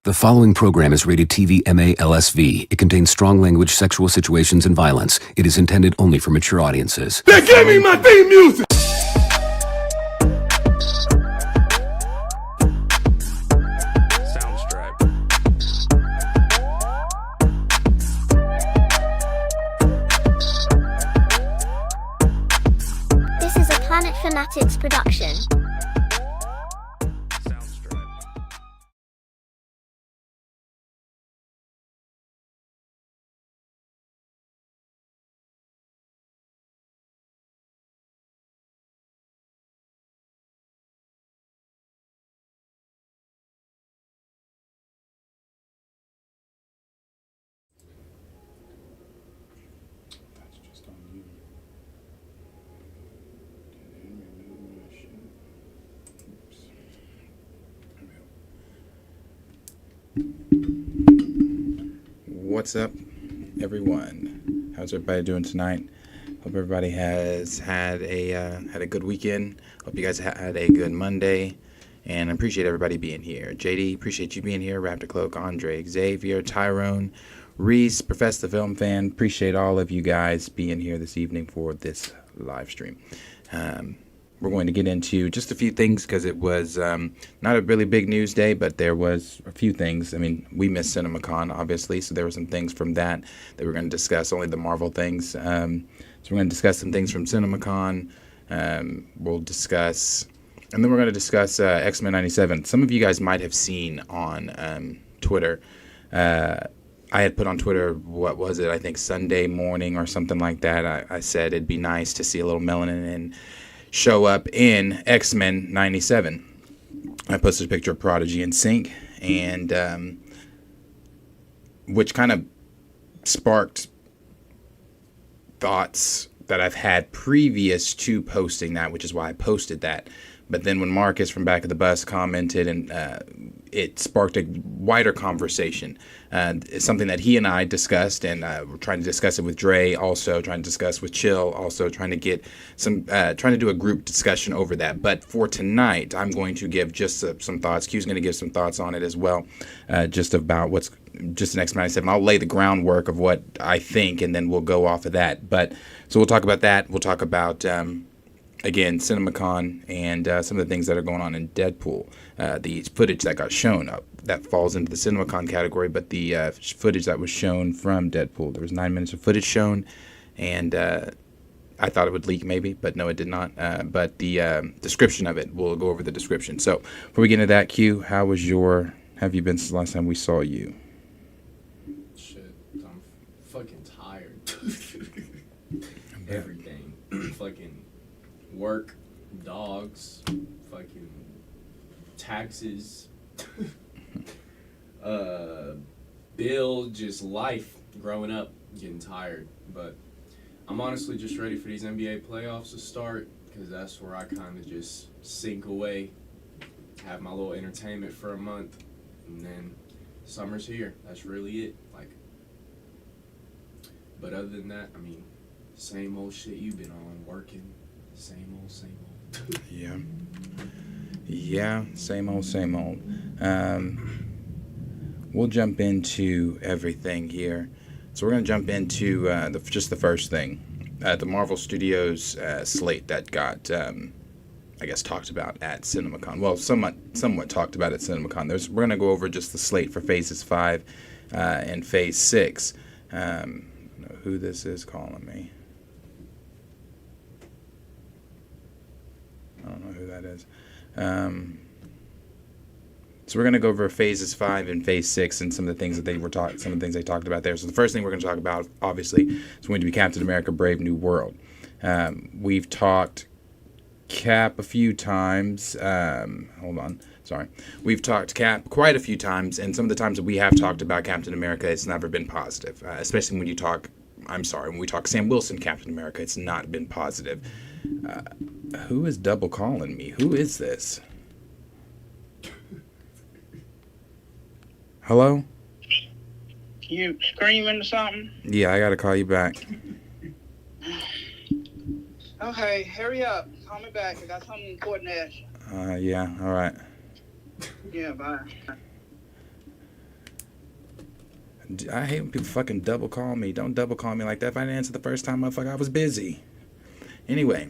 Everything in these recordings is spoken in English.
The following program is rated TV MA-LSV. It contains strong language, sexual situations, and violence. It is intended only for mature audiences. They gave me my theme music! This is a Planet Fanatics production. What's up, everyone? How's everybody doing tonight? Hope everybody has had a good weekend. Hope you guys had a good Monday, and I appreciate everybody being here. JD, appreciate you being here. Raptor Cloak, Andre, Xavier, Tyrone, Reese, Professor the Film Fan. Appreciate all of you guys being here this evening for this live stream. We're going to get into just a few things because it was not a really big news day, but there was a few things. I mean, we missed CinemaCon, obviously, so there were some things from that we're going to discuss, only the Marvel things. So we're going to discuss some things from CinemaCon. We'll discuss, and then we're going to discuss X-Men 97. Some of you guys might have seen on Twitter. I had put on Twitter, what was it, I think Sunday morning or something like that. I said it'd be nice to see a little melanin and show up in X-Men 97. I posted a picture of Prodigy and Sync, and which kind of sparked thoughts that I've had previous to posting that, which is why I posted that. But then when Marcus from Back of the Bus commented, and it sparked a wider conversation. It's something that he and I discussed, and we're trying to discuss it with Dre, also trying to discuss with Chill, also trying to get some, trying to do a group discussion over that. But for tonight, I'm going to give just some thoughts. Q's going to give some thoughts on it as well, just about what's just an X-Men 97. I'll lay the groundwork of what I think, and then we'll go off of that. But so we'll talk about that. We'll talk about again, CinemaCon, and some of the things that are going on in Deadpool. The footage that got shown up, that falls into the CinemaCon category, but the footage that was shown from Deadpool. There was 9 minutes of footage shown, and I thought it would leak maybe, but no, it did not. But the description of it, we'll go over the description. So before we get into that, Q, how was have you been since the last time we saw you? Shit, I'm fucking tired. Everything. Fucking work, dogs, fucking taxes, bill, just life, growing up, getting tired. But I'm honestly just ready for these NBA playoffs to start, because that's where I kind of just sink away, have my little entertainment for a month, and then summer's here. That's really it. But other than that, I mean, same old shit you've been on, working. Same old. Yeah, same old. We'll jump into everything here. So we're going to jump into just the first thing. The Marvel Studios slate that got, I guess, talked about at CinemaCon. Well, somewhat talked about at CinemaCon. We're going to go over just the slate for Phases 5 and Phase 6. I don't know who this is calling me. I don't know who that is. So we're going to go over Phases 5 and Phase 6 and some of the things that they talked about there. So the first thing we're going to talk about, obviously, is going to be Captain America: Brave New World. We've talked Cap a few times. We've talked Cap quite a few times, and some of the times that we have talked about Captain America, it's never been positive. Especially when we talk Sam Wilson Captain America, it's not been positive. Who is double calling me? Who is this? Hello? You screaming or something? Yeah, I gotta call you back. Okay, hurry up. Call me back. I got something important to ask you. Yeah, all right. Yeah, bye. I hate when people fucking double call me. Don't double call me like that. If I didn't answer the first time, motherfucker, I was busy. Anyway.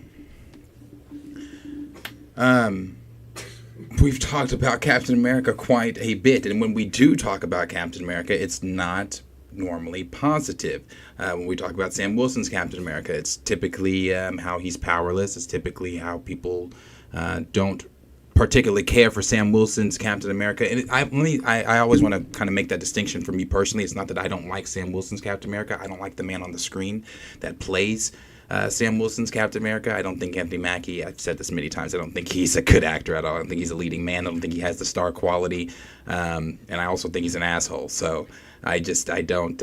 We've talked about Captain America quite a bit. And when we do talk about Captain America, it's not normally positive. When we talk about Sam Wilson's Captain America, it's typically how he's powerless. It's typically how people don't particularly care for Sam Wilson's Captain America. And I always want to kind of make that distinction for me personally. It's not that I don't like Sam Wilson's Captain America. I don't like the man on the screen that plays Sam Wilson's Captain America. I don't think Anthony Mackie, I've said this many times, I don't think he's a good actor at all. I don't think he's a leading man. I don't think he has the star quality. And I also think he's an asshole. So I don't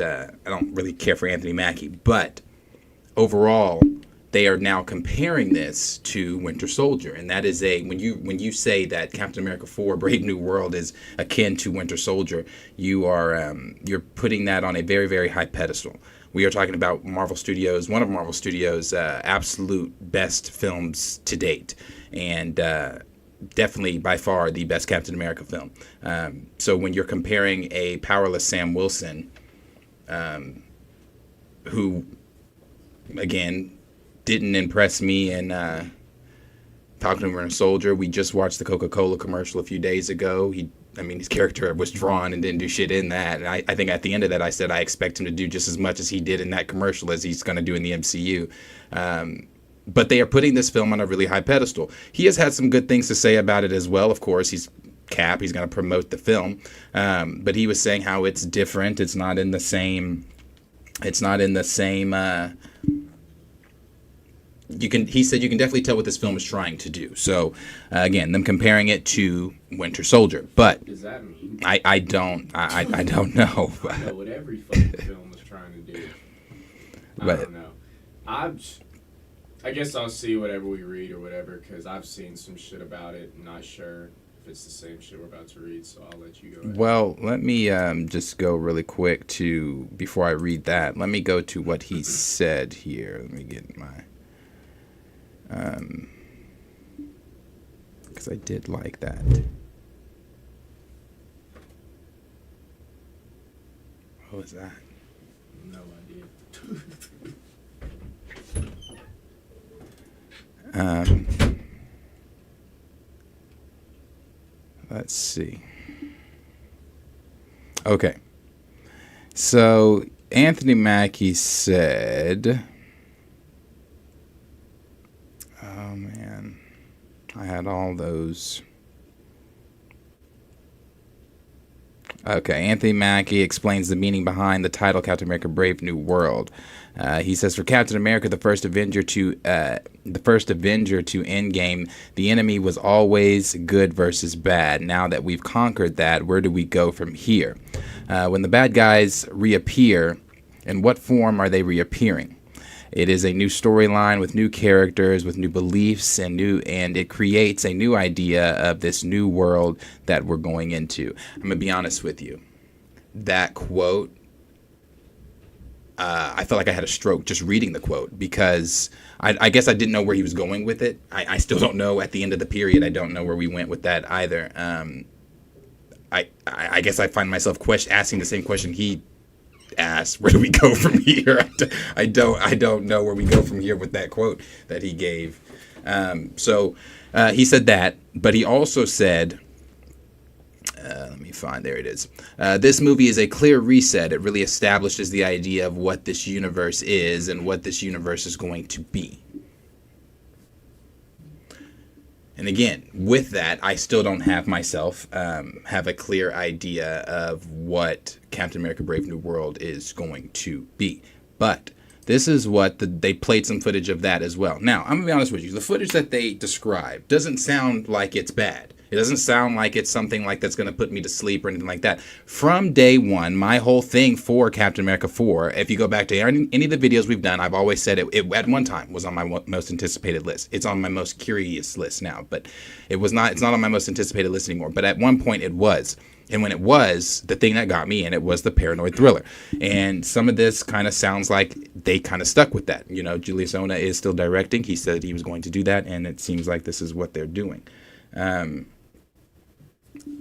really care for Anthony Mackie. But overall, they are now comparing this to Winter Soldier, and that is when you say that Captain America 4: Brave New World is akin to Winter Soldier, you're putting that on a very, very high pedestal. We are talking about one of Marvel Studios' absolute best films to date, and definitely by far the best Captain America film. So when you're comparing a powerless Sam Wilson, who again didn't impress me in Falcon and Winter Soldier. We just watched the Coca-Cola commercial a few days ago. His character was drawn and didn't do shit in that. And I think at the end of that, I said I expect him to do just as much as he did in that commercial as he's going to do in the MCU. But they are putting this film on a really high pedestal. He has had some good things to say about it as well. Of course, he's Cap. He's going to promote the film. But he was saying how it's different. It's not in the same. He said you can definitely tell what this film is trying to do. So, again, them comparing it to Winter Soldier. But does that mean? I don't know. I know what every fucking film is trying to do. I don't know. I guess I'll see whatever we read or whatever, because I've seen some shit about it. I'm not sure if it's the same shit we're about to read, so I'll let you go ahead. Well, let me just go really quick before I read that, let me go to what he said here. Let me get my... because I did like that. What was that? No idea. Let's see. Okay. So Anthony Mackie said... Oh, man. I had all those. Okay, Anthony Mackie explains the meaning behind the title Captain America: Brave New World. He says, for Captain America, the first Avenger to Endgame, the enemy was always good versus bad. Now that we've conquered that, where do we go from here? When the bad guys reappear, in what form are they reappearing? It is a new storyline with new characters, with new beliefs, and it creates a new idea of this new world that we're going into. I'm going to be honest with you. That quote, I felt like I had a stroke just reading the quote, because I guess I didn't know where he was going with it. I still don't know at the end of the period. I don't know where we went with that either. I guess I find myself asking the same question he asked. Where do we go from here? I don't know where we go from here with that quote that he gave. So he said that, but he also said, let me find, there it is. This movie is a clear reset. It really establishes the idea of what this universe is and what this universe is going to be. And again, with that, I still don't have myself have a clear idea of what Captain America: Brave New World is going to be. But this is what they played some footage of that as well. Now, I'm going to be honest with you. The footage that they described doesn't sound like it's bad. It doesn't sound like it's something like that's going to put me to sleep or anything like that. From day one, my whole thing for Captain America 4, if you go back to any of the videos we've done, I've always said it at one time was on my most anticipated list. It's on my most curious list now, but it's not on my most anticipated list anymore. But at one point it was. And when it was, the thing that got me in it was the paranoid thriller. And some of this kind of sounds like they kind of stuck with that. You know, Julius Ona is still directing. He said he was going to do that, and it seems like this is what they're doing.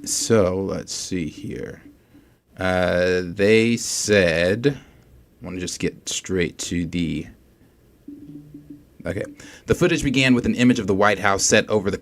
So let's see here. They said, I want to just get straight to the. Okay. The footage began with an image of the White House set over that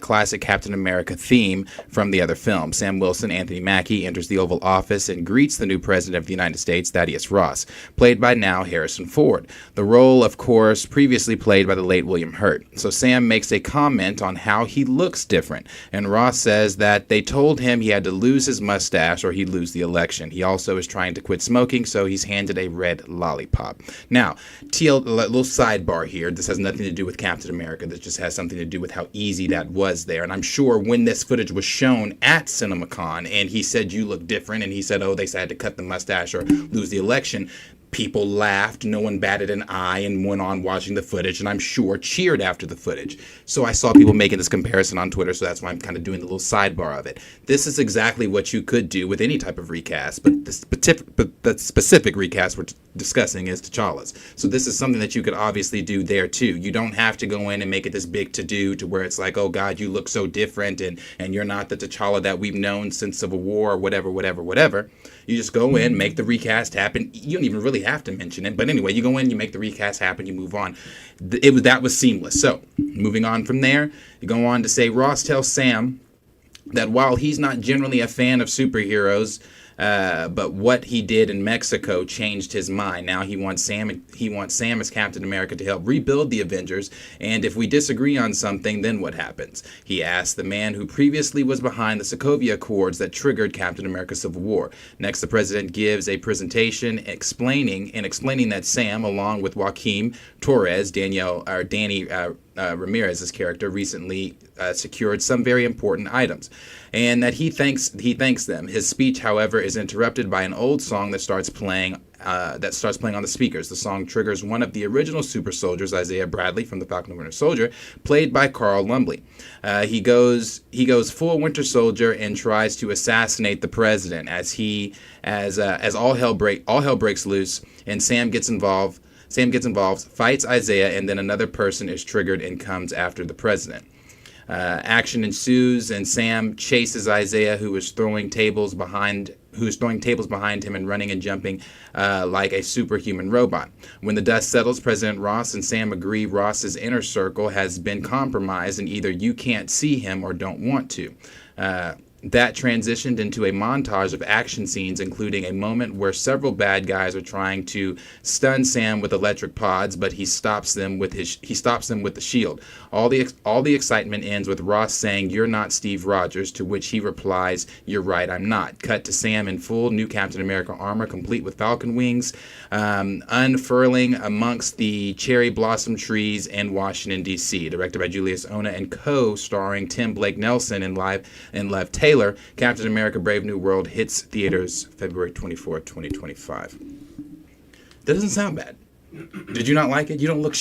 classic Captain America theme from the other film. Sam Wilson, Anthony Mackie, enters the Oval Office and greets the new president of the United States, Thaddeus Ross, played by now Harrison Ford. The role, of course, previously played by the late William Hurt. So Sam makes a comment on how he looks different, and Ross says that they told him he had to lose his mustache or he'd lose the election. He also is trying to quit smoking, so he's handed a red lollipop. Now, little sidebar here. This has nothing to do with Captain America. This just has something to do with how easy that was there. And I'm sure when this footage was shown at CinemaCon and he said, you look different, and he said, oh, they had to cut the mustache or lose the election, people laughed, no one batted an eye, and went on watching the footage, and I'm sure cheered after the footage. So I saw people making this comparison on Twitter, so that's why I'm kind of doing the little sidebar of it. This is exactly what you could do with any type of recast, but the specific recast we're discussing is T'Challa's. So this is something that you could obviously do there too. You don't have to go in and make it this big to-do to where it's like, oh God, you look so different, and you're not the T'Challa that we've known since Civil War or whatever. You just go in, make the recast happen. You don't even really have to mention it. But anyway, you go in, you make the recast happen, you move on. That was seamless. So, moving on from there, you go on to say, Ross tells Sam that while he's not generally a fan of superheroes, but what he did in Mexico changed his mind. Now he wants Sam as Captain America to help rebuild the Avengers, and if we disagree on something, then what happens? He asks the man who previously was behind the Sokovia Accords that triggered Captain America's Civil War. Next, the president gives a presentation explaining that Sam, along with Joaquin Torres, Danny Ramirez's character, recently secured some very important items, and that he thanks them. His speech, however, is interrupted by an old song that starts playing on the speakers. The song triggers one of the original super soldiers, Isaiah Bradley from the Falcon and Winter Soldier, played by Carl Lumbly. He goes full Winter Soldier and tries to assassinate the president as all hell breaks loose, and Sam gets involved, fights Isaiah, and then another person is triggered and comes after the president. Action ensues, and Sam chases Isaiah, who is throwing tables behind him and running and jumping like a superhuman robot. When the dust settles, President Ross and Sam agree Ross's inner circle has been compromised, and either you can't see him or don't want to. That transitioned into a montage of action scenes, including a moment where several bad guys are trying to stun Sam with electric pods, but he stops them with the shield. All the excitement ends with Ross saying, "You're not Steve Rogers," to which he replies, "You're right, I'm not." Cut to Sam in full new Captain America armor, complete with falcon wings, unfurling amongst the cherry blossom trees in Washington, D.C. Directed by Julius Ona and co-starring Tim Blake Nelson and Lev Taylor, Captain America Brave New World hits theaters February 24th, 2025. That doesn't sound bad. Did you not like it? You don't look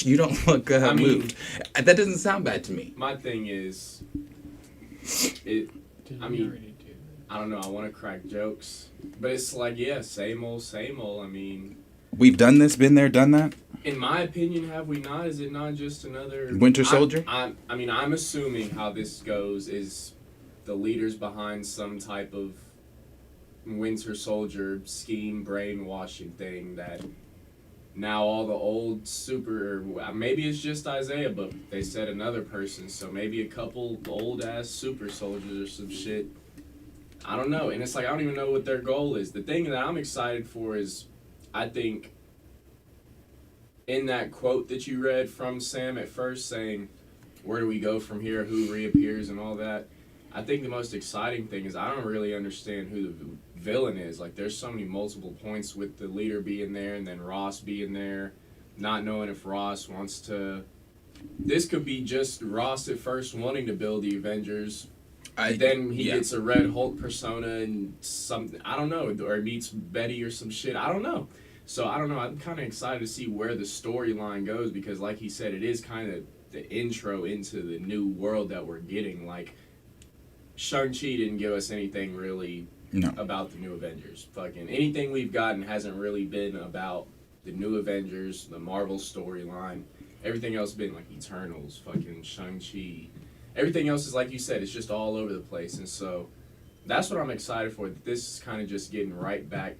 moved. That doesn't sound bad to me. My thing is, I don't know, I want to crack jokes, but it's like, yeah, same old. I mean, we've done this, been there, done that. In my opinion, have we not? Is it not just another Winter Soldier? I'm assuming how this goes is the leaders behind some type of Winter Soldier scheme, brainwashing thing that now all the old maybe it's just Isaiah, but they said another person, so maybe a couple old ass super soldiers or some shit. I don't know, and it's like I don't even know what their goal is. The thing that I'm excited for is, I think, in that quote that you read from Sam at first saying, where do we go from here, who reappears and all that, I think the most exciting thing is I don't really understand who the villain is. Like, there's so many multiple points with the leader being there and then Ross being there, not knowing if Ross wants to... This could be just Ross at first wanting to build the Avengers. Then he gets a Red Hulk persona and something, I don't know, or he meets Betty or some shit, I don't know. So, I don't know, I'm kind of excited to see where the storyline goes because, like he said, it is kind of the intro into the new world that we're getting. Like, Shang-Chi didn't give us anything really about the new Avengers. Fucking anything we've gotten hasn't really been about the new Avengers, the Marvel storyline. Everything else has been like Eternals, fucking Shang-Chi. Everything else is, like you said, it's just all over the place. And so that's what I'm excited for. This is kind of just getting right back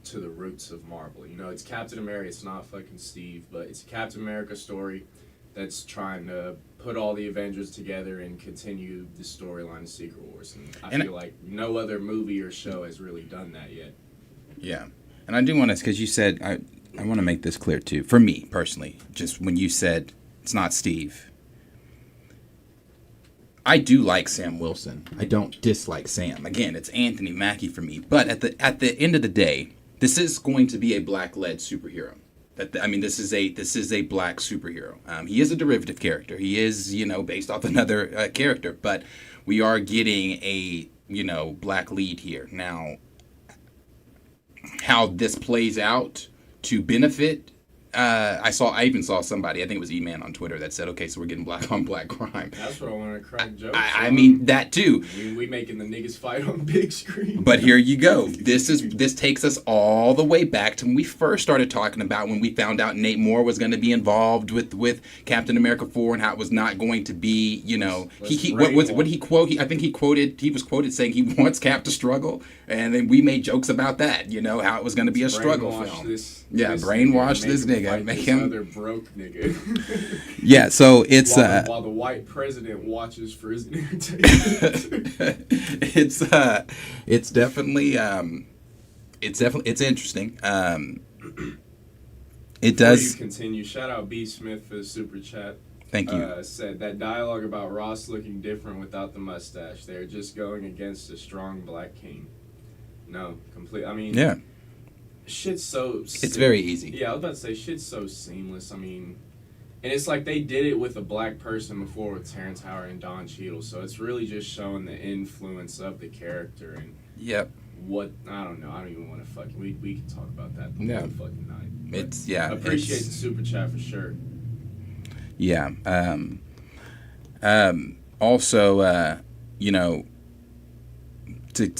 to the roots of Marvel. You know, it's Captain America. It's not fucking Steve, but it's a Captain America story that's trying to put all the Avengers together and continue the storyline of Secret Wars. And I feel like no other movie or show has really done that yet. Yeah. And I do want to, because you said, I want to make this clear too. For me, personally, just when you said it's not Steve, I do like Sam Wilson. I don't dislike Sam. Again, it's Anthony Mackie for me. But at the end of the day, this is going to be a black-led superhero. This is a black superhero. He is a derivative character. He is, based off another character. But we are getting a, black lead here. Now, how this plays out to benefit, I even saw somebody, I think it was E-Man on Twitter, that said, okay, so we're getting black on black crime. That's what I want to crack jokes I mean, that too. We making the niggas fight on big screen. But here you go. This takes us all the way back to when we first started talking about when we found out Nate Moore was going to be involved with Captain America 4 and how it was not going to be, what did he quote? I think he was quoted saying he wants Cap to struggle, and then we made jokes about that, how it was going to be a struggle film. Brainwash this nigga. Make him another broke nigga. Yeah, so it's while the white president watches for his entertainment. it's definitely it's interesting. It does. Before you continue, shout out B Smith for the super chat. Thank you. Said that dialogue about Ross looking different without the mustache. They're just going against a strong black king. No, complete. I mean, yeah. Shit's so... It's very easy. Yeah, I was about to say, shit's so seamless. I mean, and it's like they did it with a black person before with Terrence Howard and Don Cheadle, so it's really just showing the influence of the character and... Yep. What... I don't know. I don't even want to fucking... We can talk about that the whole fucking night. But appreciate the super chat for sure. Yeah. Also, to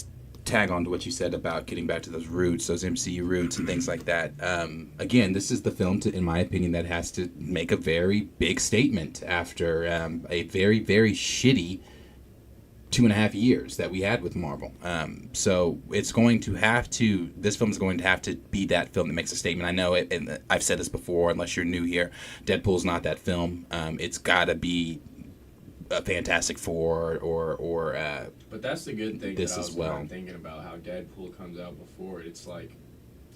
tag on to what you said about getting back to those roots, those MCU roots and things like that. Again, this is the film, in my opinion, that has to make a very big statement after a very, very shitty 2.5 years that we had with Marvel. So it's going to have to, this film is going to have to be that film that makes a statement. I know it, and I've said this before, unless you're new here, Deadpool's not that film. It's got to be a Fantastic Four or but that's the good thing this that I was as well. thinking about how Deadpool comes out before it. It's like,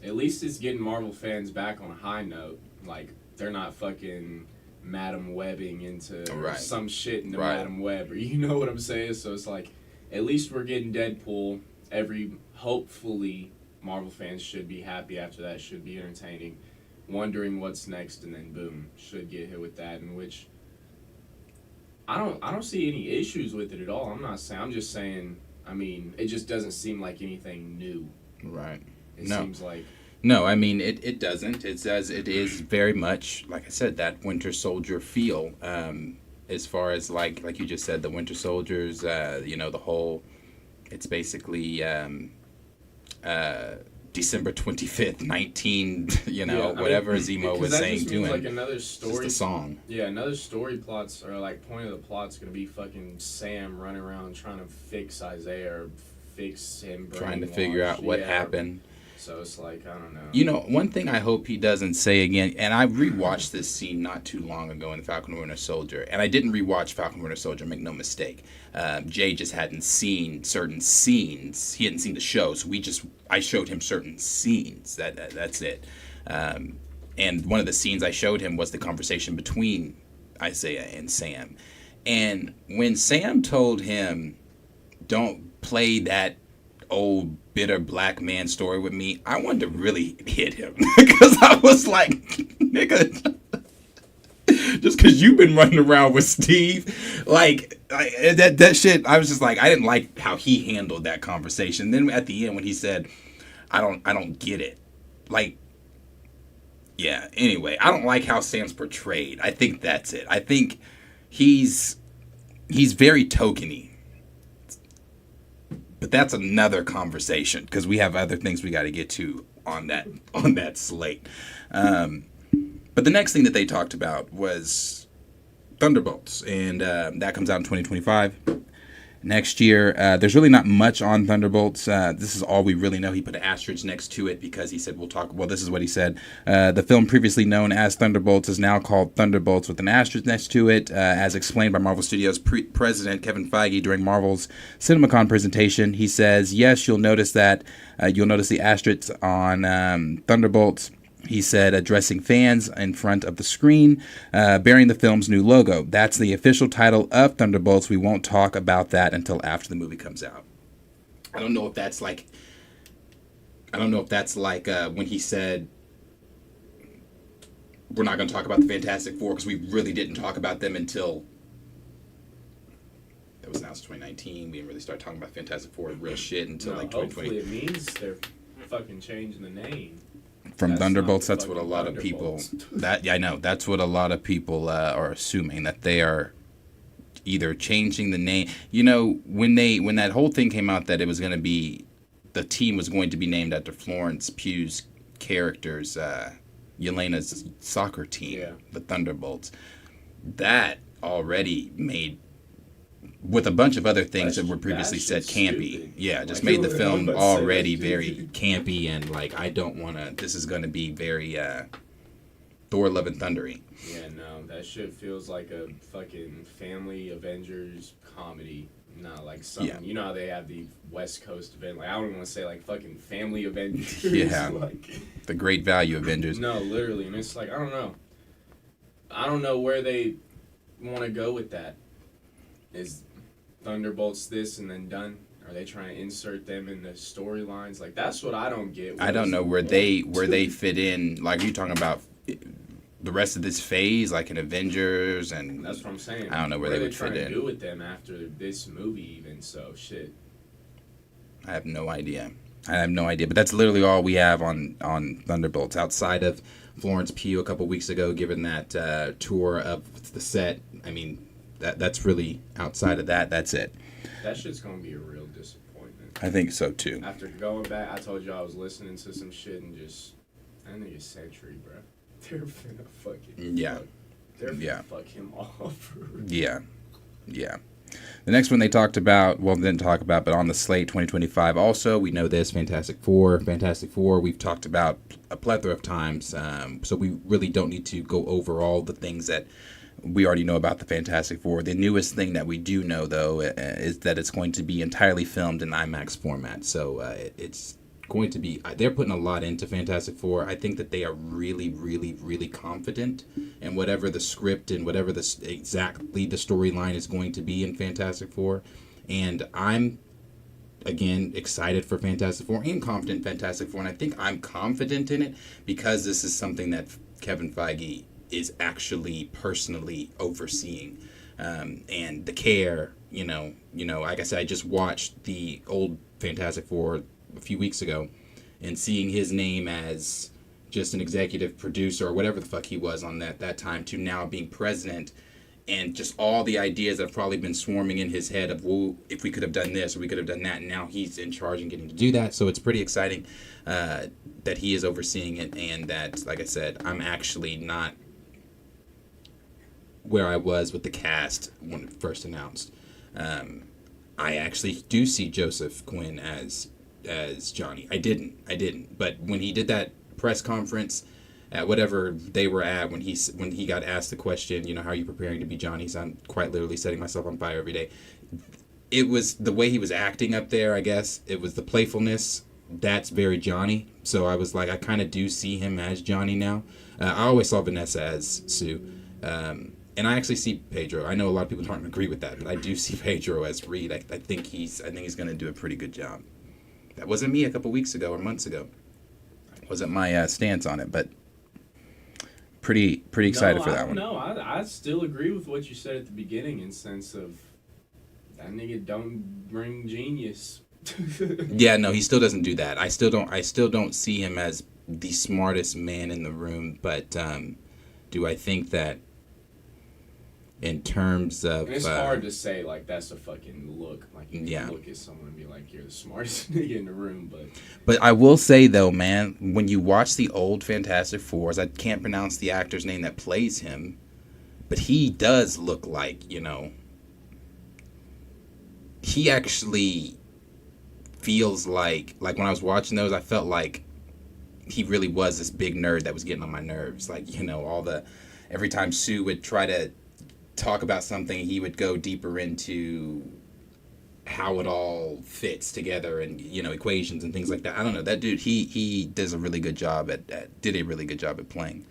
at least it's getting Marvel fans back on a high note. Like, they're not fucking Madam Webbing into some shit into Madam Web, or you know what I'm saying? So it's like, at least we're getting Deadpool. Hopefully, Marvel fans should be happy after that, should be entertaining, wondering what's next, and then boom, should get hit with that, in which I don't see any issues with it at all. I'm just saying, I mean, it just doesn't seem like anything new. Right. It seems like... No, I mean, it doesn't. It says it is very much, like I said, that Winter Soldier feel. As far as, like you just said, the Winter Soldiers, the whole... It's basically December 25th, 19, whatever Zemo was saying to him. Like another story. It's just a song. Yeah, another story plots, or like point of the plot's going to be fucking Sam running around trying to fix Isaiah or fix him. Trying to figure out what happened. So it's like, I don't know. One thing I hope he doesn't say again, and I rewatched this scene not too long ago in Falcon Winter Soldier, and I didn't rewatch Falcon Winter Soldier, make no mistake. Jay just hadn't seen certain scenes. He hadn't seen the show, so I showed him certain scenes. That's it. And one of the scenes I showed him was the conversation between Isaiah and Sam. And when Sam told him, don't play that old bitter black man story with me, I wanted to really hit him because I was like, nigga, just because you've been running around with Steve, like that shit. I was just like, I didn't like how he handled that conversation. Then at the end when he said, I don't get it, like, yeah. Anyway, I don't like how Sam's portrayed. I think that's it. I think he's very tokeny. But that's another conversation because we have other things we got to get to on that slate. But the next thing that they talked about was Thunderbolts, and that comes out in 2025. next year. There's really not much on Thunderbolts. This is all we really know. He put an asterisk next to it because he said, this is what he said. The film previously known as Thunderbolts is now called Thunderbolts with an asterisk next to it, as explained by Marvel Studios president Kevin Feige during Marvel's CinemaCon presentation. He says, yes, you'll notice the asterisk on Thunderbolts. He said, addressing fans in front of the screen, bearing the film's new logo. That's the official title of Thunderbolts. We won't talk about that until after the movie comes out. I don't know if that's like when he said, we're not going to talk about the Fantastic Four, because we really didn't talk about them until that was announced in 2019. We didn't really start talking about Fantastic Four real shit until like 2020. Hopefully it means they're fucking changing the name. From Thunderbolts, that's what a lot of people. I know that's what a lot of people are assuming, that they are either changing the name. You know, when that whole thing came out that it was going to be, the team was going to be named after Florence Pugh's character's Yelena's soccer team, the Thunderbolts. That already made, with a bunch of other things that were previously said campy. Stupid. Yeah, just made the film already very campy, and like, I don't want to, this is going to be very Thor Love and Thundery. Yeah, no, that shit feels like a fucking family Avengers comedy. Not like something, you know how they have the West Coast event, like I don't want to say like fucking family Avengers. Yeah, like, the Great Value Avengers. No, literally, and it's like, I don't know where they want to go with that. Is Thunderbolts this and then done? Are they trying to insert them in the storylines? Like, that's what I don't get. I don't know where they fit in. Like, are you talking about the rest of this phase, like in Avengers? And that's what I'm saying. I don't know where they would fit in. What are they trying to do with them after this movie even? So, shit. I have no idea. But that's literally all we have on Thunderbolts, outside of Florence Pugh a couple weeks ago giving that tour of the set. I mean, that's really, outside of that, that's it. That shit's gonna be a real disappointment. I think so too. After going back, I told you I was listening to some shit and just, that nigga Sentry, bro. They're finna fuck him off. Yeah. The next one they talked about, well, they didn't talk about, but on the slate 2025 also, we know this, Fantastic Four, we've talked about a plethora of times, so we really don't need to go over all the things that we already know about the Fantastic Four. The newest thing that we do know, though, is that it's going to be entirely filmed in IMAX format, so it's going to be, they're putting a lot into Fantastic Four. I think that they are really, really, really confident in whatever the script and whatever exactly the storyline is going to be in Fantastic Four. And I'm, again, excited for Fantastic Four and confident in Fantastic Four. And I think I'm confident in it because this is something that Kevin Feige is actually personally overseeing. And the care, you know, like I said, I just watched the old Fantastic Four a few weeks ago, and seeing his name as just an executive producer or whatever the fuck he was on that time, to now being president, and just all the ideas that have probably been swarming in his head of, well, if we could have done this or we could have done that, and now he's in charge and getting to do that. So it's pretty exciting that he is overseeing it, and that, like I said, I'm actually not where I was with the cast when it first announced. I actually do see Joseph Quinn as Johnny. I didn't. But when he did that press conference at whatever they were at, when he got asked the question, you know, how are you preparing to be Johnny? So I'm quite literally setting myself on fire every day. It was the way he was acting up there, I guess. It was the playfulness. That's very Johnny. So I was like, I kind of do see him as Johnny now. I always saw Vanessa as Sue. And I actually see Pedro. I know a lot of people don't agree with that, but I do see Pedro as Reed. I think he's going to do a pretty good job. That wasn't me a couple weeks ago or months ago. Wasn't my stance on it, but pretty excited for that one. No, I still agree with what you said at the beginning, in sense of that nigga don't bring genius. Yeah, no, he still doesn't do that. I still don't see him as the smartest man in the room, but do I think that in terms of... And it's hard to say, like, that's a fucking look. Like, you can look at someone and be like, you're the smartest nigga in the room, But I will say, though, man, when you watch the old Fantastic Fours, I can't pronounce the actor's name that plays him, but he does look like, you know... he actually feels like when I was watching those, I felt like he really was this big nerd that was getting on my nerves. Like, you know, every time Sue would try to talk about something, he would go deeper into how it all fits together and, you know, equations and things like that. I don't know. That dude, he does a really good job did a really good job at playing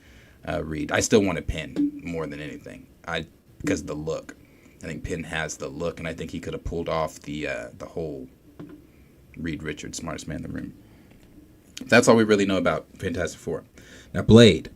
Reed. I still wanted Penn more than anything. Because of the look. I think Penn has the look, and I think he could have pulled off the whole Reed Richards, smartest man in the room. That's all we really know about Fantastic Four. Now, Blade.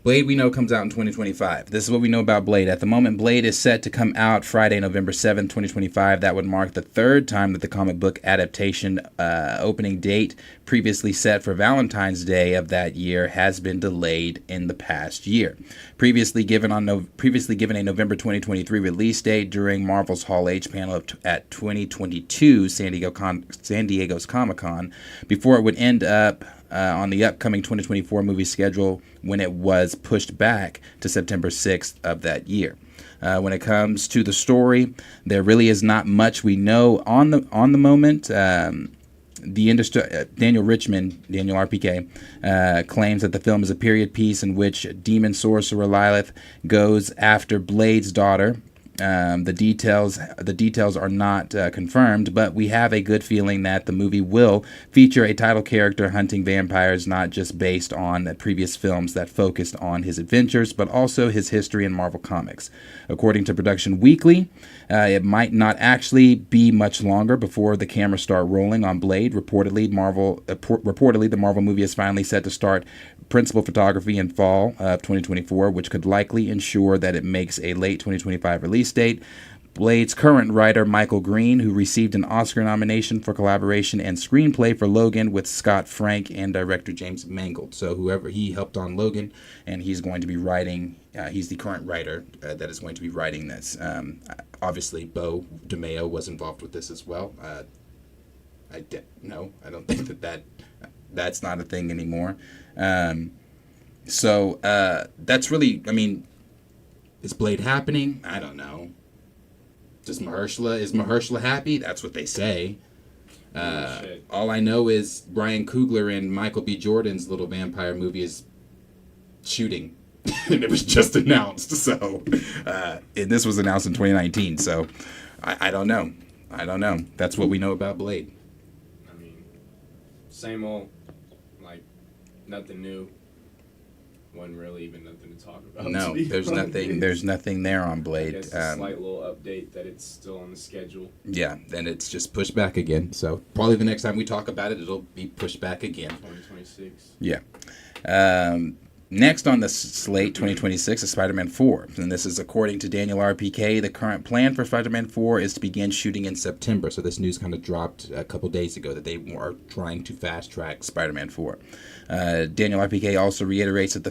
Blade, we know, comes out in 2025. This is what we know about Blade. At the moment, Blade is set to come out Friday, November 7th, 2025. That would mark the third time that the comic book adaptation opening date, previously set for Valentine's Day of that year, has been delayed in the past year. Previously given a November 2023 release date during Marvel's Hall H panel at 2022 San Diego's Comic-Con, before it would end up on the upcoming 2024 movie schedule when it was pushed back to September 6th of that year. When it comes to the story, there really is not much we know on the moment. Daniel Richmond, Daniel RPK, claims that the film is a period piece in which demon sorcerer Lilith goes after Blade's daughter. The details are not confirmed, but we have a good feeling that the movie will feature a title character hunting vampires, not just based on previous films that focused on his adventures, but also his history in Marvel Comics. According to Production Weekly, it might not actually be much longer before the cameras start rolling on Blade. Reportedly, the Marvel movie is finally set to start principal photography in fall of 2024, which could likely ensure that it makes a late 2025 release date. Blade's current writer, Michael Green, who received an Oscar nomination for collaboration and screenplay for Logan with Scott Frank and director James Mangold. So whoever he helped on Logan, and he's going to be writing, he's the current writer that is going to be writing this. Obviously, Bo DeMeo was involved with this as well. I don't think that's not a thing anymore. So that's really, I mean, is Blade happening? I don't know. Is Mahershala happy? That's what they say. All I know is Brian Coogler and Michael B. Jordan's little vampire movie is shooting. And it was just announced. So, and this was announced in 2019. So, I don't know. That's what we know about Blade. I mean, same old, like, nothing new. Wasn't really even nothing to talk about. No, there's nothing. There's nothing there on Blade. I guess a slight little update that it's still on the schedule. Yeah, and it's just pushed back again. So probably the next time we talk about it, it'll be pushed back again. 2026. Yeah. Next on the slate, 2026, is Spider-Man 4. And this is according to Daniel RPK. The current plan for Spider-Man 4 is to begin shooting in September. So this news kind of dropped a couple days ago that they are trying to fast-track Spider-Man 4. Daniel RPK also reiterates that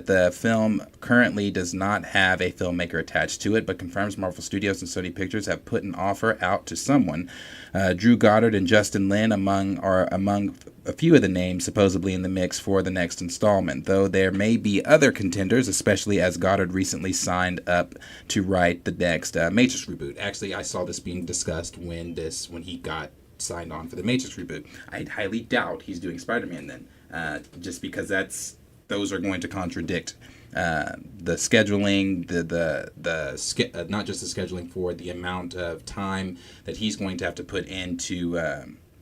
the film currently does not have a filmmaker attached to it, but confirms Marvel Studios and Sony Pictures have put an offer out to someone. Drew Goddard and Justin Lin among a few of the names supposedly in the mix for the next installment, though there may be other contenders, especially as Goddard recently signed up to write the next Matrix reboot. Actually, I saw this being discussed when he got signed on for the Matrix reboot. I highly doubt he's doing Spider-Man then, just because those are going to contradict the scheduling, not just the scheduling for the amount of time that he's going to have to put into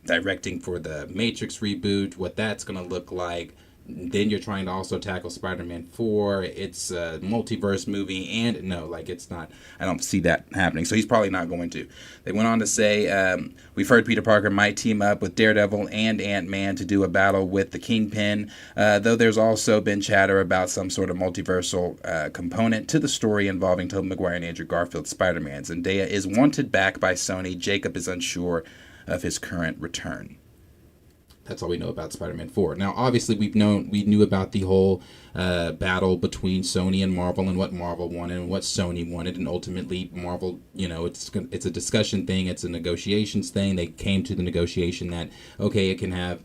directing for the Matrix reboot, what that's going to look like. Then you're trying to also tackle Spider-Man 4. It's a multiverse movie, and it's not. I don't see that happening. So he's probably not going to. They went on to say, we've heard Peter Parker might team up with Daredevil and Ant-Man to do a battle with the Kingpin, though there's also been chatter about some sort of multiversal component to the story involving Tobey Maguire and Andrew Garfield's Spider-Man. Zendaya is wanted back by Sony. Jacob is unsure of his current return. That's all we know about Spider-Man 4. Now, obviously, we knew about the whole battle between Sony and Marvel, and what Marvel wanted and what Sony wanted, and ultimately Marvel, it's a discussion thing, it's a negotiations thing. They came to the negotiation that, okay, it can have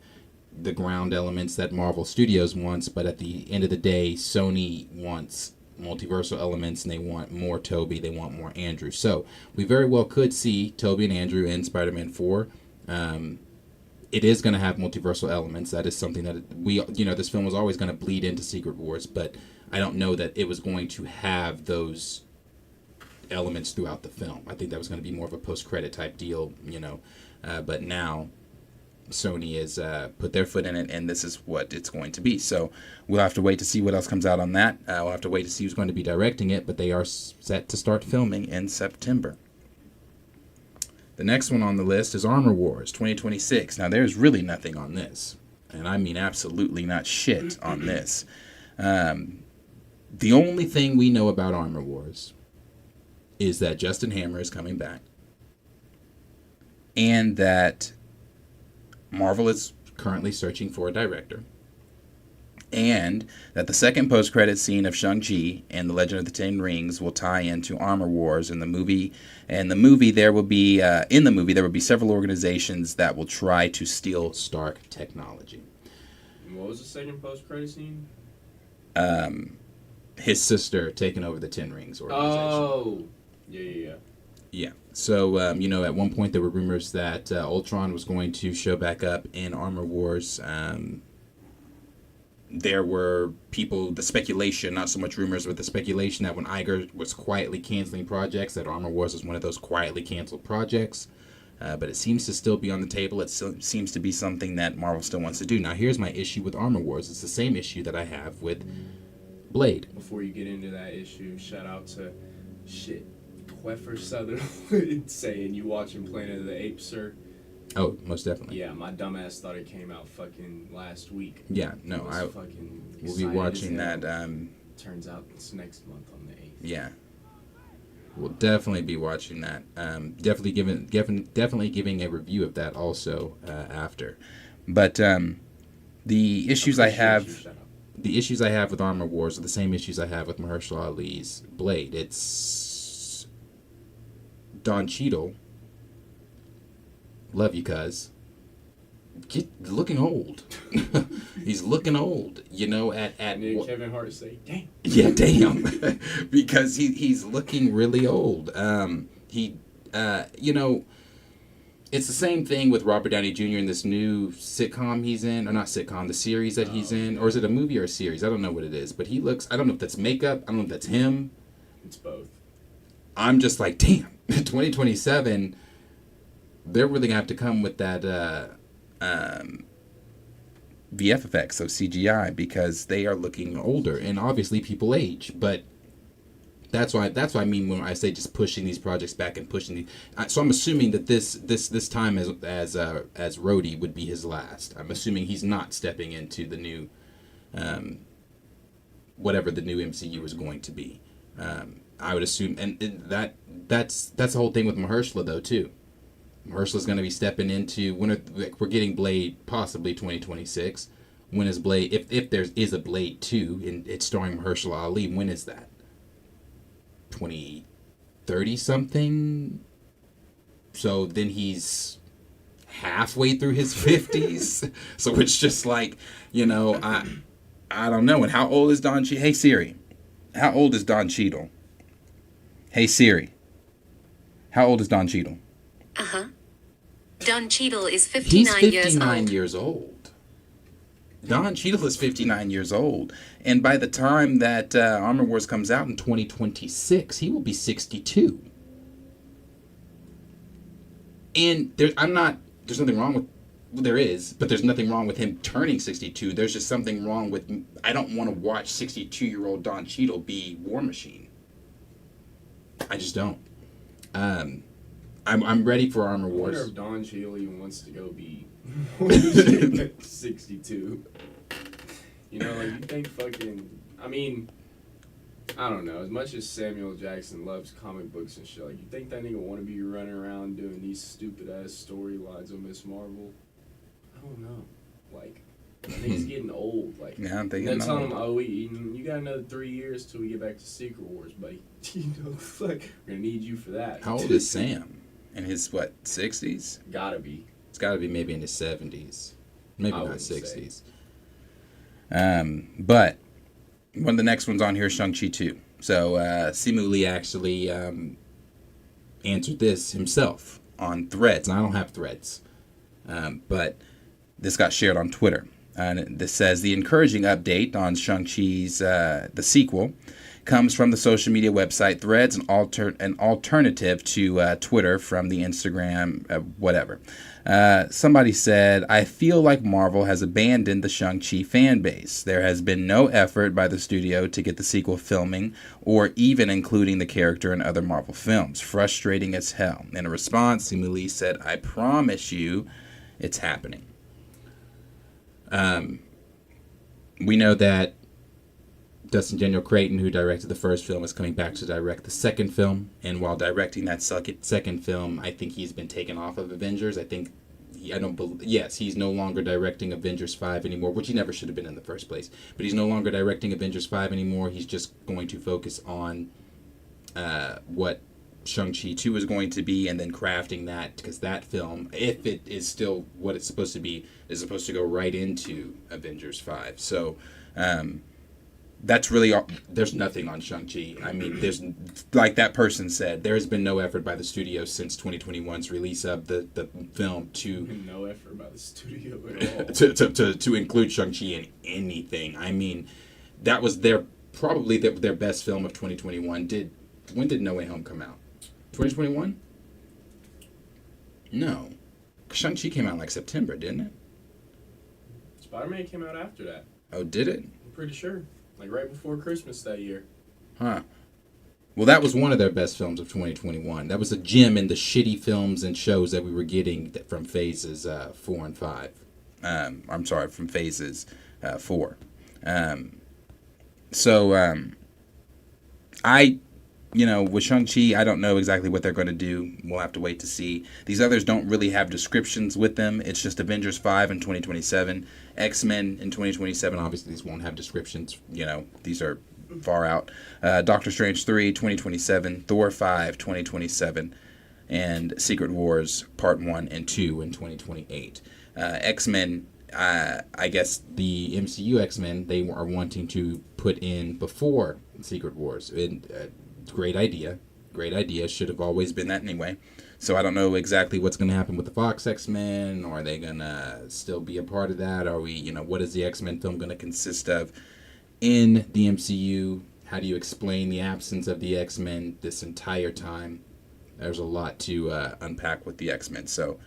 the ground elements that Marvel Studios wants, but at the end of the day, Sony wants multiversal elements, and they want more Toby, they want more Andrew. So we very well could see Toby and Andrew in Spider-Man 4. It is going to have multiversal elements. That is something that this film was always going to bleed into Secret Wars, but I don't know that it was going to have those elements throughout the film. I think that was going to be more of a post-credit type deal, but now Sony has put their foot in it, and this is what it's going to be. So we'll have to wait to see what else comes out on that. We'll have to wait to see who's going to be directing it, but they are set to start filming in September. The next one on the list is Armor Wars 2026. Now, there's really nothing on this, and I mean absolutely not shit on this. The only thing we know about Armor Wars is that Justin Hammer is coming back, and that Marvel is currently searching for a director, and that the second post-credit scene of Shang-Chi and the Legend of the Ten Rings will tie into Armor Wars in the movie. And the movie, there will be several organizations that will try to steal Stark technology. What was the second post-credit scene? His sister taking over the Ten Rings organization. Oh, yeah. Yeah. So, at one point there were rumors that Ultron was going to show back up in Armor Wars. There were the speculation, not so much rumors, but the speculation that when Iger was quietly canceling projects, that Armor Wars was one of those quietly canceled projects. But it seems to still be on the table. It still seems to be something that Marvel still wants to do. Now, here's my issue with Armor Wars. It's the same issue that I have with Blade. Before you get into that issue, shout out to Queffer Sutherland saying you watching Planet of the Apes, sir. Oh, most definitely. Yeah, my dumbass thought it came out fucking last week. Yeah, no, we'll be watching that. Turns out it's next month on the 8th. Yeah, we'll definitely be watching that. Definitely giving a review of that also after. But the issues I have with Armor Wars are the same issues I have with Mahershala Ali's Blade. It's Don Cheadle. Love you, cuz. Looking old. He's looking old, at Kevin Hart say, damn. Yeah, damn. Because he's looking really old. It's the same thing with Robert Downey Jr. in this new sitcom he's in, or not sitcom, the series that he's in, or is it a movie or a series? I don't know what it is, but he looks, I don't know if that's makeup, I don't know if that's him. It's both. I'm just like, damn, 2027, they're really gonna have to come with that VF effects, so CGI, because they are looking older, and obviously people age. But that's what I mean when I say just pushing these projects back and pushing these. So I'm assuming that this time as Rhodey would be his last. I'm assuming he's not stepping into the new, whatever the new MCU is going to be. I would assume, and that's the whole thing with Mahershala though too. Mahershala's going to be stepping into we're getting Blade possibly 2026. When is Blade? If there is a Blade 2 and it's starring Mahershala Ali, when is that? 2030 something. So then he's halfway through his 50s. So it's just like, I don't know. And how old is Don Cheadle? Hey Siri, how old is Don Cheadle? Hey Siri, how old is Don Cheadle? Don Cheadle is 59 years old. He's 59 years old. Don Cheadle is 59 years old. And by the time that Armor Wars comes out in 2026, he will be 62. And there's nothing wrong with, well, there is, but there's nothing wrong with him turning 62. There's just something wrong with, I don't want to watch 62-year-old Don Cheadle be War Machine. I just don't. I'm ready for Armor I wonder Wars. if Don Cheadle even wants to go be 62. You think fucking... I mean, I don't know. As much as Samuel Jackson loves comic books and shit, you think that nigga want to be running around doing these stupid-ass storylines of Miss Marvel? I don't know. I think he's getting old. Yeah, I'm thinking. They're telling him, you got another 3 years till we get back to Secret Wars, buddy. We're gonna need you for that. How old is Sam? In his 60s? Gotta be. It's gotta be maybe in his 70s, maybe I not wouldn't 60s. But one of the next ones on here is Shang-Chi 2. So Simu Lee actually answered this himself on Threads. And I don't have Threads, but this got shared on Twitter. And this says, the encouraging update on Shang-Chi's the sequel comes from the social media website Threads, an alternative to Twitter from the Instagram, whatever. Somebody said, I feel like Marvel has abandoned the Shang-Chi fan base. There has been no effort by the studio to get the sequel filming or even including the character in other Marvel films. Frustrating as hell. In a response, Simu Lee said, I promise you it's happening. We know that Dustin Daniel Creighton, who directed the first film, is coming back to direct the second film. And while directing that second film, I think he's been taken off of Avengers. He's no longer directing Avengers 5 anymore, which he never should have been in the first place. But he's no longer directing Avengers 5 anymore. He's just going to focus on what Shang-Chi 2 is going to be, and then crafting that, because that film, if it is still what it's supposed to be, is supposed to go right into Avengers 5. So, that's really all. There's nothing on Shang-Chi. I mean, there's, like that person said, there has been no effort by the studio since 2021's release of the film to no effort by the studio at all to include Shang-Chi in anything. I mean, that was probably their best film of 2021. When did No Way Home come out? 2021? No, Shang-Chi came out in like September, didn't it? Spider-Man came out after that. Oh, did it? I'm pretty sure. Like right before Christmas that year. Huh. Well, that was one of their best films of 2021. That was a gem in the shitty films and shows that we were getting from phases 4 and 5. I'm sorry, from phases 4. With Shang-Chi, I don't know exactly what they're going to do. We'll have to wait to see. These others don't really have descriptions with them. It's just Avengers 5 in 2027. X-Men in 2027. Obviously, these won't have descriptions. These are far out. Doctor Strange 3, 2027. Thor 5, 2027. And Secret Wars Part 1 and 2 in 2028. X-Men, I guess the MCU X-Men, they are wanting to put in before Secret Wars. Great idea. Should have always been that anyway. So I don't know exactly what's going to happen with the Fox X-Men. Or are they going to still be a part of that? Are we, what is the X-Men film going to consist of in the MCU? How do you explain the absence of the X-Men this entire time? There's a lot to unpack with the X-Men. So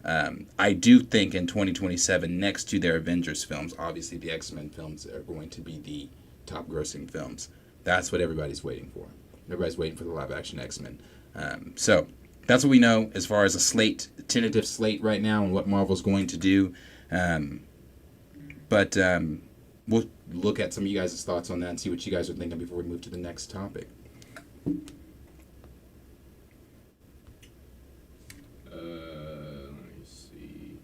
I do think in 2027, next to their Avengers films, obviously the X-Men films are going to be the top grossing films. That's what everybody's waiting for. Everybody's waiting for the live-action X-Men. So that's what we know as far as a tentative slate right now and what Marvel's going to do. But we'll look at some of you guys' thoughts on that and see what you guys are thinking before we move to the next topic. Let me see.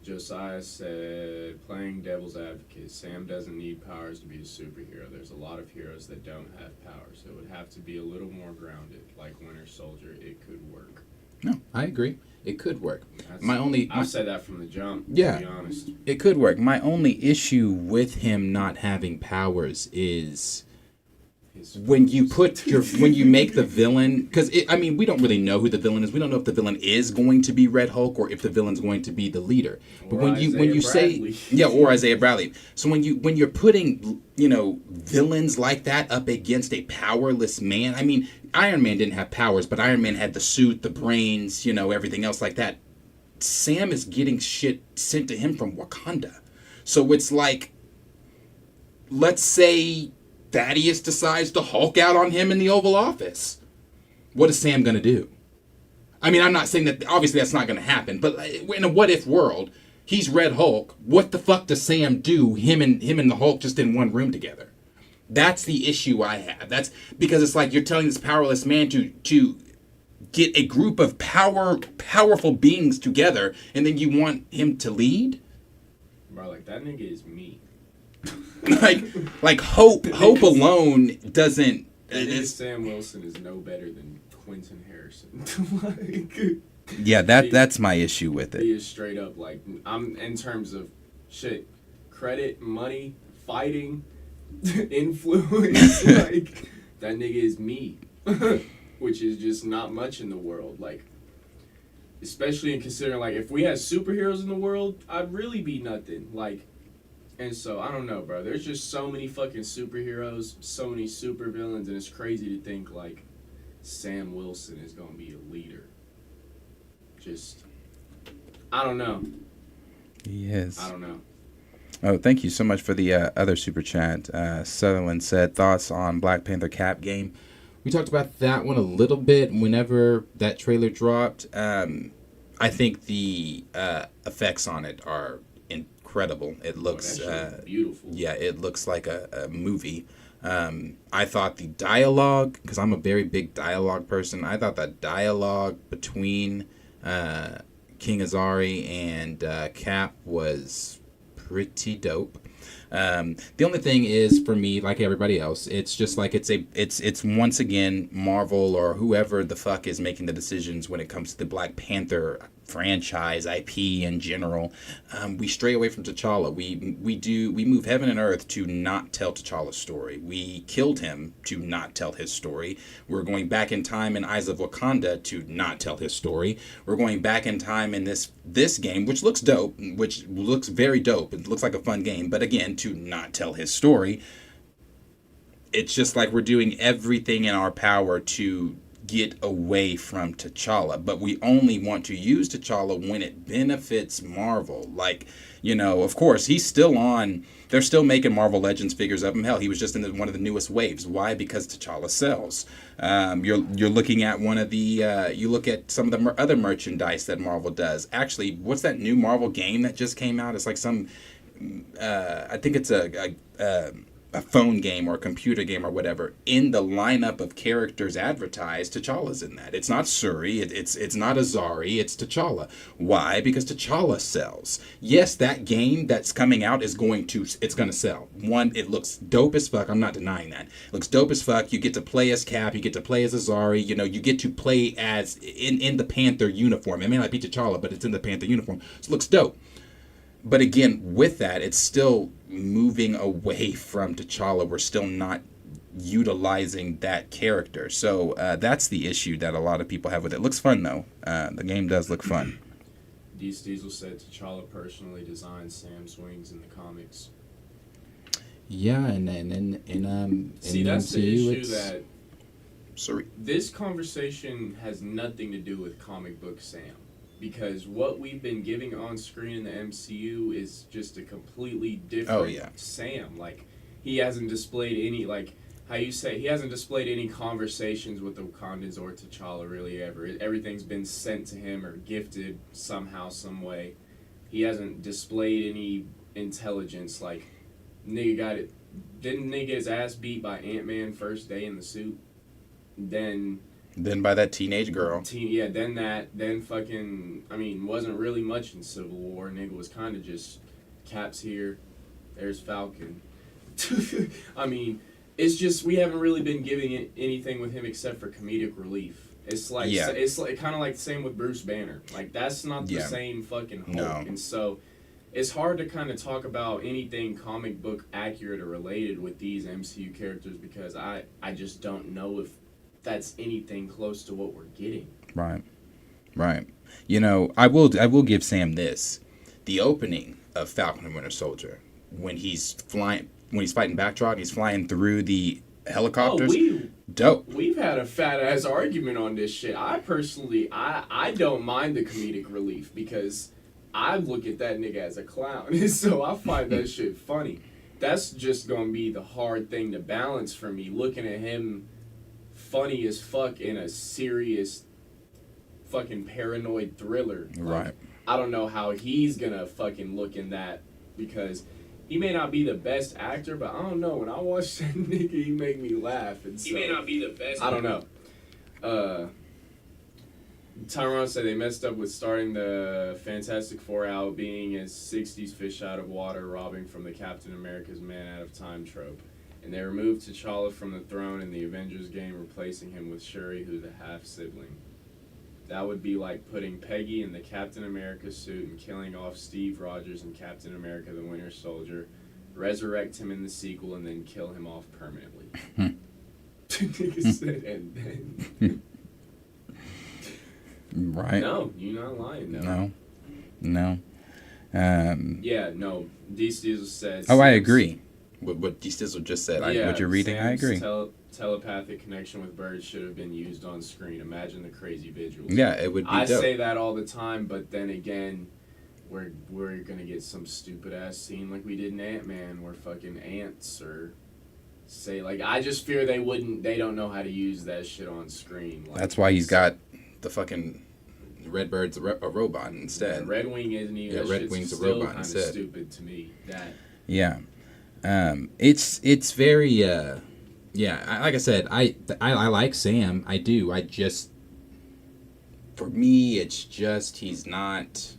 Josiah said, playing devil's advocate, Sam doesn't need powers to be a superhero. There's a lot of heroes that don't have powers. It would have to be a little more grounded, like Winter Soldier. It could work. No, I agree. It could work. I've said that from the jump, to be honest. It could work. My only issue with him not having powers is when you make the villain, because we don't really know who the villain is. We don't know if the villain is going to be Red Hulk or if the villain's going to be the leader. But when you say or Isaiah Bradley. So when you're putting villains like that up against a powerless man, Iron Man didn't have powers, but Iron Man had the suit, the brains, everything else like that. Sam is getting shit sent to him from Wakanda. So it's like, let's say Thaddeus decides to Hulk out on him in the Oval Office. What is Sam going to do? I'm not saying that, obviously that's not going to happen, but in a what-if world, he's Red Hulk. What the fuck does Sam do, him and the Hulk just in one room together? That's the issue I have. That's because it's like you're telling this powerless man to get a group of powerful beings together, and then you want him to lead? Bro, that nigga is me. like hope alone doesn't. Sam Wilson is no better than Quentin Harrison. That's my issue with it. He is straight up I'm in terms of shit, credit, money, fighting influence. Like, that nigga is me. Which is just not much in the world. Like, especially in considering, like, if we had superheroes in the world, I'd really be nothing. Like, and so, I don't know, bro. There's just so many fucking superheroes, so many supervillains, and it's crazy to think, like, Sam Wilson is going to be a leader. Just, I don't know. He is. I don't know. Oh, thank you so much for the other super chat. Sutherland said, thoughts on Black Panther Cap game. We talked about that one a little bit whenever that trailer dropped. I think the effects on it are incredible. It looks beautiful. Yeah, it looks like a movie. I thought the dialogue, because I'm a very big dialogue person, I thought that dialogue between King Azari and Cap was pretty dope. The only thing is, for me, like everybody else, it's just like it's once again Marvel or whoever the fuck is making the decisions when it comes to the Black Panther franchise IP in general. We stray away from T'Challa. We move heaven and earth to not tell T'Challa's story. We killed him to not tell his story. We're going back in time in Eyes of Wakanda to not tell his story. We're going back in time in this game, which looks dope, which looks very dope. It looks like a fun game, but again, to not tell his story. It's just like we're doing everything in our power to get away from T'Challa, but we only want to use T'Challa when it benefits Marvel. Like, you know, of course, he's still on. They're still making Marvel Legends figures of him. Hell, he was just in one of the newest waves. Why? Because T'Challa sells. You're looking at one of the. You look at some of the other merchandise that Marvel does. Actually, what's that new Marvel game that just came out? It's like some. I think it's a phone game or a computer game or whatever. In the lineup of characters advertised, T'Challa's in that. It's not Shuri, it's not Azari, it's T'Challa. Why? Because T'Challa sells. Yes, that game that's coming out is going to sell. One, it looks dope as fuck. I'm not denying that. It looks dope as fuck. You get to play as Cap, you get to play as Azari, you know, you get to play as in the Panther uniform. It may not be T'Challa, but it's in the Panther uniform. So it looks dope. But again, with that, it's still moving away from T'Challa. We're still not utilizing that character. So that's the issue that a lot of people have with it. It looks fun, though. The game does look fun. Deez Diesel said T'Challa personally designed Sam's wings in the comics. Yeah, and see, that's the issue that... Sorry. This conversation has nothing to do with comic book Sam. Because what we've been giving on screen in the MCU is just a completely different Sam. Like, he hasn't displayed any, like, how you say, he hasn't displayed any conversations with the Wakandans or T'Challa really ever. Everything's been sent to him or gifted somehow, some way. He hasn't displayed any intelligence. Like, nigga got it. Didn't nigga get his ass beat by Ant-Man first day in the suit? Then by that teenage girl. Then fucking, I mean, wasn't really much in Civil War. Nigga was kind of just, Cap's here, there's Falcon. I mean, it's just, we haven't really been giving it anything with him except for comedic relief. It's like, it's like kind of like the same with Bruce Banner. Like, that's not the same fucking Hulk. No. And so, it's hard to kind of talk about anything comic book accurate or related with these MCU characters because I just don't know if that's anything close to what we're getting. Right. You know, I will give Sam this. The opening of Falcon and Winter Soldier, when he's fighting Backdrop, he's flying through the helicopters. Dope. We've had a fat ass argument on this shit. I personally, I don't mind the comedic relief because I look at that nigga as a clown, so I find that shit funny. That's just gonna be the hard thing to balance for me, looking at him funny as fuck in a serious fucking paranoid thriller. Right. Like, I don't know how he's gonna fucking look in that because he may not be the best actor, but I don't know. When I watch that nigga, he make me laugh. And so, he may not be the best. I don't know. Tyrone said they messed up with starting the Fantastic Four out being a 60s fish out of water, robbing from the Captain America's man out of time trope. And they removed T'Challa from the throne in the Avengers game, replacing him with Shuri, who's a half-sibling. That would be like putting Peggy in the Captain America suit and killing off Steve Rogers in Captain America the Winter Soldier, resurrect him in the sequel, and then kill him off permanently. Nigga said, and then. Right. No, you're not lying. No. Yeah, no. D. Stiesel said. Oh, I agree with what D. Stiesel just said. Yeah, what you're reading, I Sam's agree. Telepathic connection with birds should have been used on screen. Imagine the crazy visuals. Yeah, it would be I dope. say that all the time, but then again, we're gonna get some stupid ass scene like we did in Ant-Man, where fucking ants or say like I just fear they don't know how to use that shit on screen. Like, That's why he's got the fucking Redbird's a robot instead. Red Wing isn't even. Yeah, that Red shit's Wing's a still robot kinda instead. Stupid to me. That. Yeah. It's very like I said, I like Sam. I do. I just, for me, it's just he's not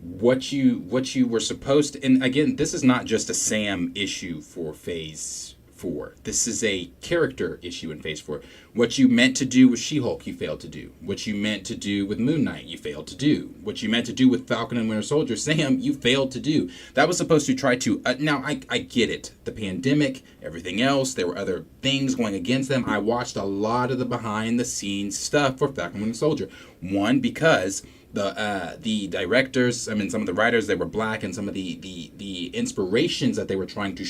what you were supposed to. And again, this is not just a Sam issue for Phase 4. This is a character issue in Phase 4. What you meant to do with She-Hulk, you failed to do. What you meant to do with Moon Knight, you failed to do. What you meant to do with Falcon and Winter Soldier, Sam, you failed to do. That was supposed to try to... now, I get it. The pandemic, everything else, there were other things going against them. I watched a lot of the behind-the-scenes stuff for Falcon and Winter Soldier. One, because... the directors, some of the writers, they were black, and some of the inspirations that they were trying to,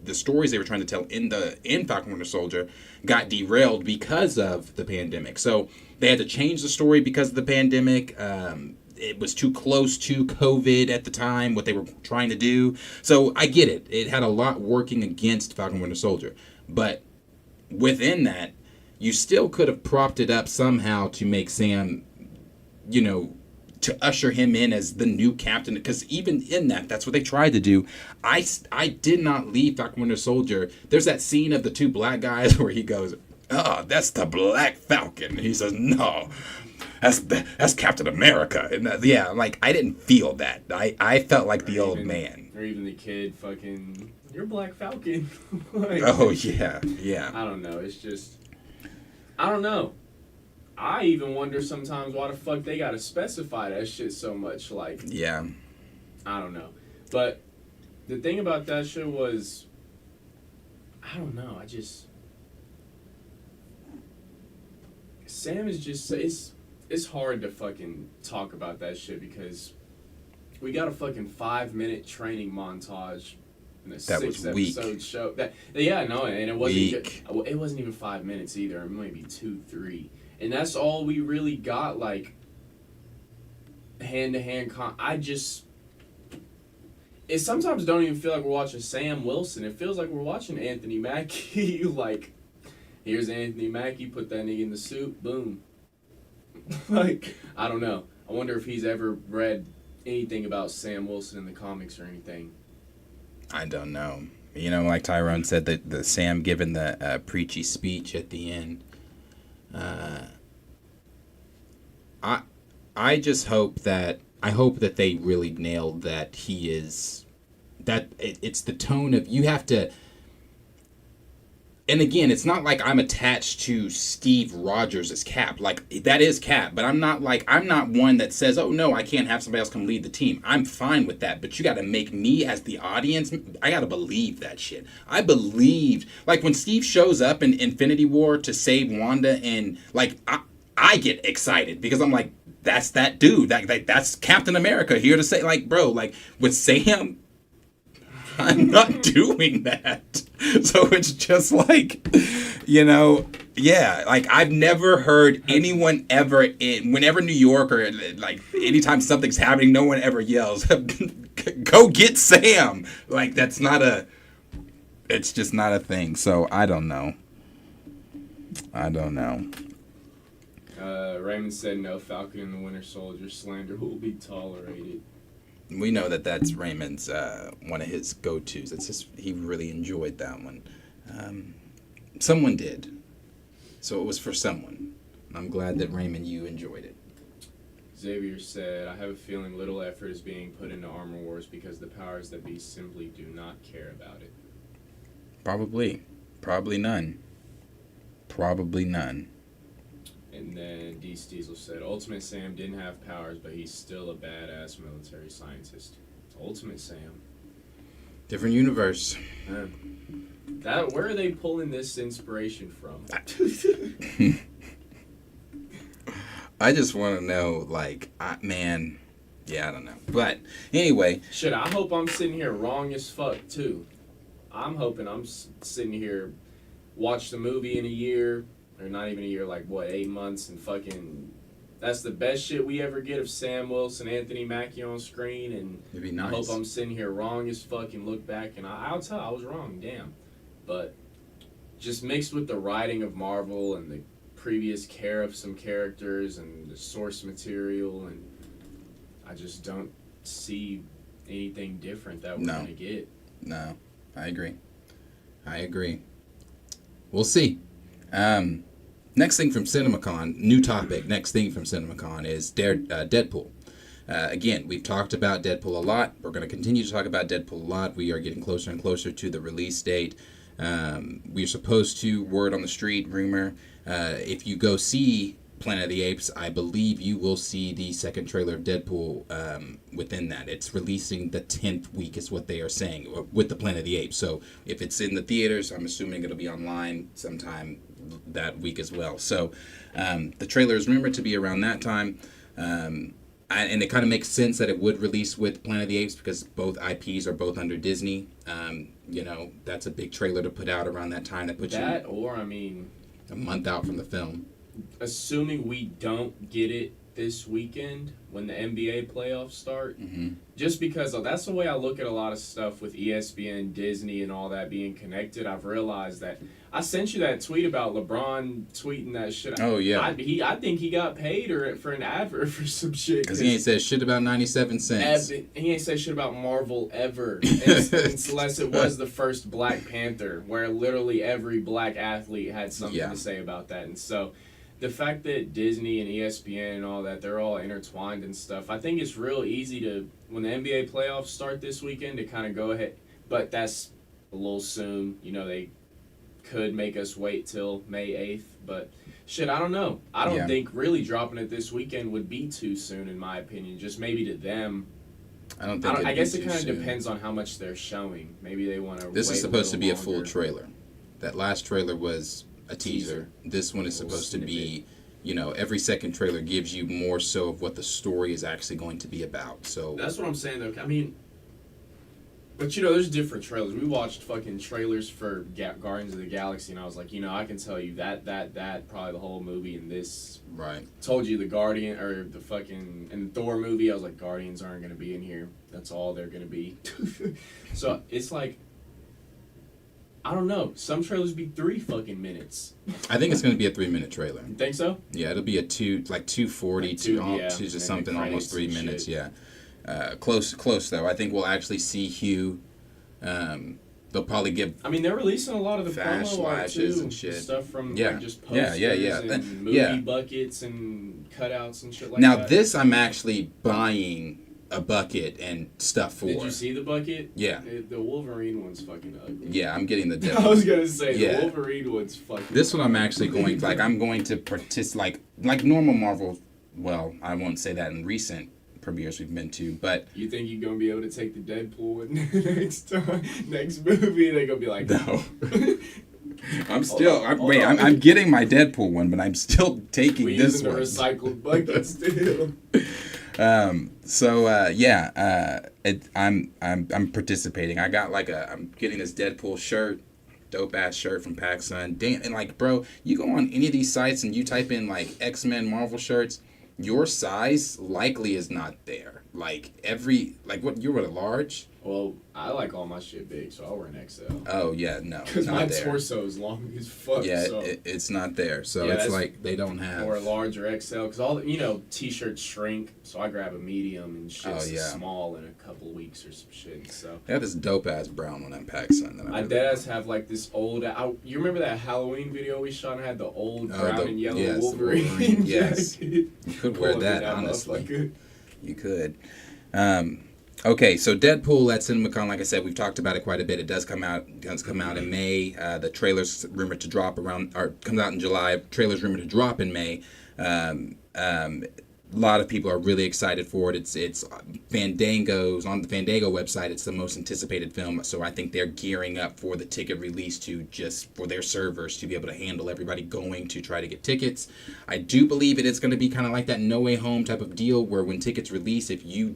the stories they were trying to tell in Falcon Winter Soldier got derailed because of the pandemic. So they had to change the story because of the pandemic. It was too close to COVID at the time, what they were trying to do. So I get it. It had a lot working against Falcon Winter Soldier. But within that, you still could have propped it up somehow to make Sam, to usher him in as the new captain, because even in that's what they tried to do. I did not leave Falcon Winter Soldier. There's that scene of the two black guys where he goes, "Oh, that's the Black Falcon." And he says, "No, that's Captain America." And I didn't feel that. I felt like the old man. Or even the kid fucking, "You're Black Falcon." Like, oh, yeah. I don't know. It's just, I don't know. I even wonder sometimes why the fuck they gotta specify that shit so much. Like, yeah, I don't know. But the thing about that shit was, I don't know. Sam is just, it's hard to fucking talk about that shit because we got a fucking 5-minute training montage in a 6-episode show. And it wasn't it wasn't even 5 minutes either. Maybe 2-3. And that's all we really got, like, hand-to-hand it sometimes don't even feel like we're watching Sam Wilson. It feels like we're watching Anthony Mackie. Like, here's Anthony Mackie, put that nigga in the suit, boom. Like, I don't know. I wonder if he's ever read anything about Sam Wilson in the comics or anything. I don't know. Like Tyrone said, that the Sam giving the preachy speech at the end. I just hope that they really nailed that he is, that it's the tone of, you have to, and again, it's not like I'm attached to Steve Rogers as Cap. Like, that is Cap, but I'm not one that says, "Oh no, I can't have somebody else come lead the team." I'm fine with that, but you got to make me as the audience, I got to believe that shit. I believed, like, when Steve shows up in Infinity War to save Wanda, and like, I get excited because I'm like, that's that dude. That's Captain America here to say, like, bro, like, with Sam, I'm not doing that. So it's just like, like, I've never heard anyone ever, whenever New York or like anytime something's happening, no one ever yells, "Go get Sam!" Like, it's just not a thing. So I don't know. Raymond said no Falcon and the Winter Soldier slander will be tolerated. We know that's Raymond's one of his go-tos. It's just, he really enjoyed that one. Someone did. So it was for someone. I'm glad that, Raymond, you enjoyed it. Xavier said, "I have a feeling little effort is being put into Armor Wars because the powers that be simply do not care about it." Probably none. And then D. Stiesel said, "Ultimate Sam didn't have powers, but he's still a badass military scientist." Ultimate Sam. Different universe. Where are they pulling this inspiration from? I just want to know, like, man, yeah, I don't know. But anyway. Shit, I hope I'm sitting here wrong as fuck, too. I'm hoping I'm sitting here, watch the movie in a year, or not even a year, like, 8 months, and fucking, that's the best shit we ever get of Sam Wilson, Anthony Mackie on screen, and It'd be nice. I hope I'm sitting here wrong as fuck and look back, and I'll tell I was wrong, damn. But just mixed with the writing of Marvel and the previous care of some characters and the source material, and I just don't see anything different that we're going to get. No, I agree. We'll see. Next thing from CinemaCon, new topic, next thing from CinemaCon is Deadpool. Again, we've talked about Deadpool a lot. We're going to continue to talk about Deadpool a lot. We are getting closer and closer to the release date. We're supposed to, word on the street, rumor, if you go see Planet of the Apes, I believe you will see the second trailer of Deadpool within that. It's releasing the 10th week is what they are saying with the Planet of the Apes. So if it's in the theaters, I'm assuming it'll be online sometime that week as well. So the trailer is rumored to be around that time. And it kind of makes sense that it would release with Planet of the Apes because both IPs are both under Disney. That's a big trailer to put out around that time. That puts you a month out from the film. Assuming we don't get it this weekend when the NBA playoffs start, just because that's the way I look at a lot of stuff with ESPN, Disney, and all that being connected. I've realized that I sent you that tweet about LeBron tweeting that shit. Oh yeah, I think he got paid for an advert for some shit because he ain't said shit about 97 cents. He ain't said shit about Marvel ever, unless it was the first Black Panther, where literally every black athlete had something to say about that, and so. The fact that Disney and ESPN and all that, they're all intertwined and stuff, I think it's real easy to, when the NBA playoffs start this weekend, to kind of go ahead. But that's a little soon. They could make us wait till May 8th. But, shit, I don't know. I don't think really dropping it this weekend would be too soon, in my opinion. Just maybe to them. I guess it kind of depends on how much they're showing. Maybe they want to This is supposed to be longer. A full trailer. That last trailer was a teaser. This one is supposed to be, every second trailer gives you more so of what the story is actually going to be about. So that's what I'm saying, though. I mean, but there's different trailers. We watched fucking trailers for Guardians of the Galaxy, and I was like, I can tell you that probably the whole movie and this. Right. Told you the Guardian or the fucking in the Thor movie, I was like, Guardians aren't gonna be in here. That's all they're gonna be. So it's like. I don't know. Some trailers be 3 fucking minutes. I think it's going to be a 3-minute trailer. You think so? Yeah, it'll be a 240 to just something almost 3 minutes. Shit. Yeah, close though. I think we'll actually see Hugh. They'll probably give. I mean, they're releasing a lot of the flash promo art too, and shit. Stuff from just posters and movie buckets and cutouts and shit like that. Now this, I'm actually buying a bucket and stuff for. Did you see the bucket? Yeah. The Wolverine one's fucking ugly. Yeah, I'm getting the Deadpool. I was gonna say the Wolverine one's fucking. This one I'm actually going I'm going to participate like normal Marvel. Well, I won't say that in recent premieres we've been to, but you think you're gonna be able to take the Deadpool one next movie? They're gonna be like, no. I'm getting my Deadpool one, but I'm still taking this one. We're using the recycled bucket still. I'm participating. I got I'm getting this Deadpool shirt, dope ass shirt from PacSun. Damn, and bro, you go on any of these sites and you type in X-Men Marvel shirts, your size likely is not there. What you're a large? Well, I like all my shit big, so I'll wear an XL. Oh yeah, no, because my torso is long as fuck. Yeah, so. it's not there, so it's they don't have. Or a large or XL, because all t-shirts shrink, so I grab a medium and shit's small in a couple weeks or some shit. So they have this dope ass brown one at PacSun. I deadass have this old. You remember that Halloween video we shot and had the old brown and yellow Wolverine? Yes, you could wear that honestly. You could. Okay, so Deadpool at CinemaCon, like I said, we've talked about it quite a bit. It does come out in May. The trailer's rumored to drop comes out in July. Trailer's rumored to drop in May. lot of people are really excited for it. It's Fandango's on the Fandango website. It's the most anticipated film, so I think they're gearing up for the ticket release to just for their servers to be able to handle everybody going to try to get tickets. I do believe it is going to be kind of like that No Way Home type of deal where when tickets release, if you're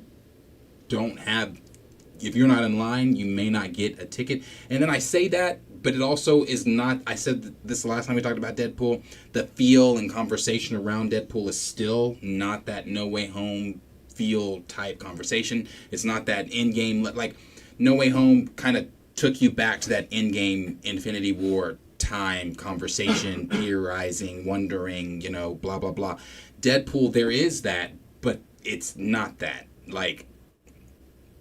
not in line, you may not get a ticket. And then I say that, but it also is not, I said this the last time we talked about Deadpool, the feel and conversation around Deadpool is still not that No Way Home feel type conversation. It's not that Endgame, like No Way Home kind of took you back to that Endgame Infinity War time conversation, theorizing, wondering, blah, blah, blah. Deadpool, there is that, but it's not that. Like,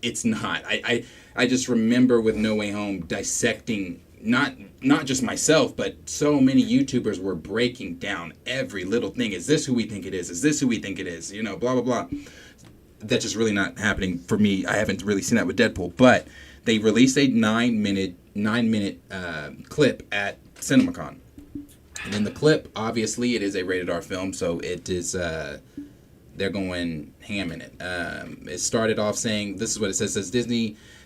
it's not. I just remember with No Way Home dissecting not just myself, but so many YouTubers were breaking down every little thing. Is this who we think it is? Is this who we think it is? Blah, blah, blah. That's just really not happening for me. I haven't really seen that with Deadpool, but they released a 9-minute clip at CinemaCon. And in the clip, obviously, it is a rated R film, so it is, they're going ham in it. It started off saying, this is what it says. It says,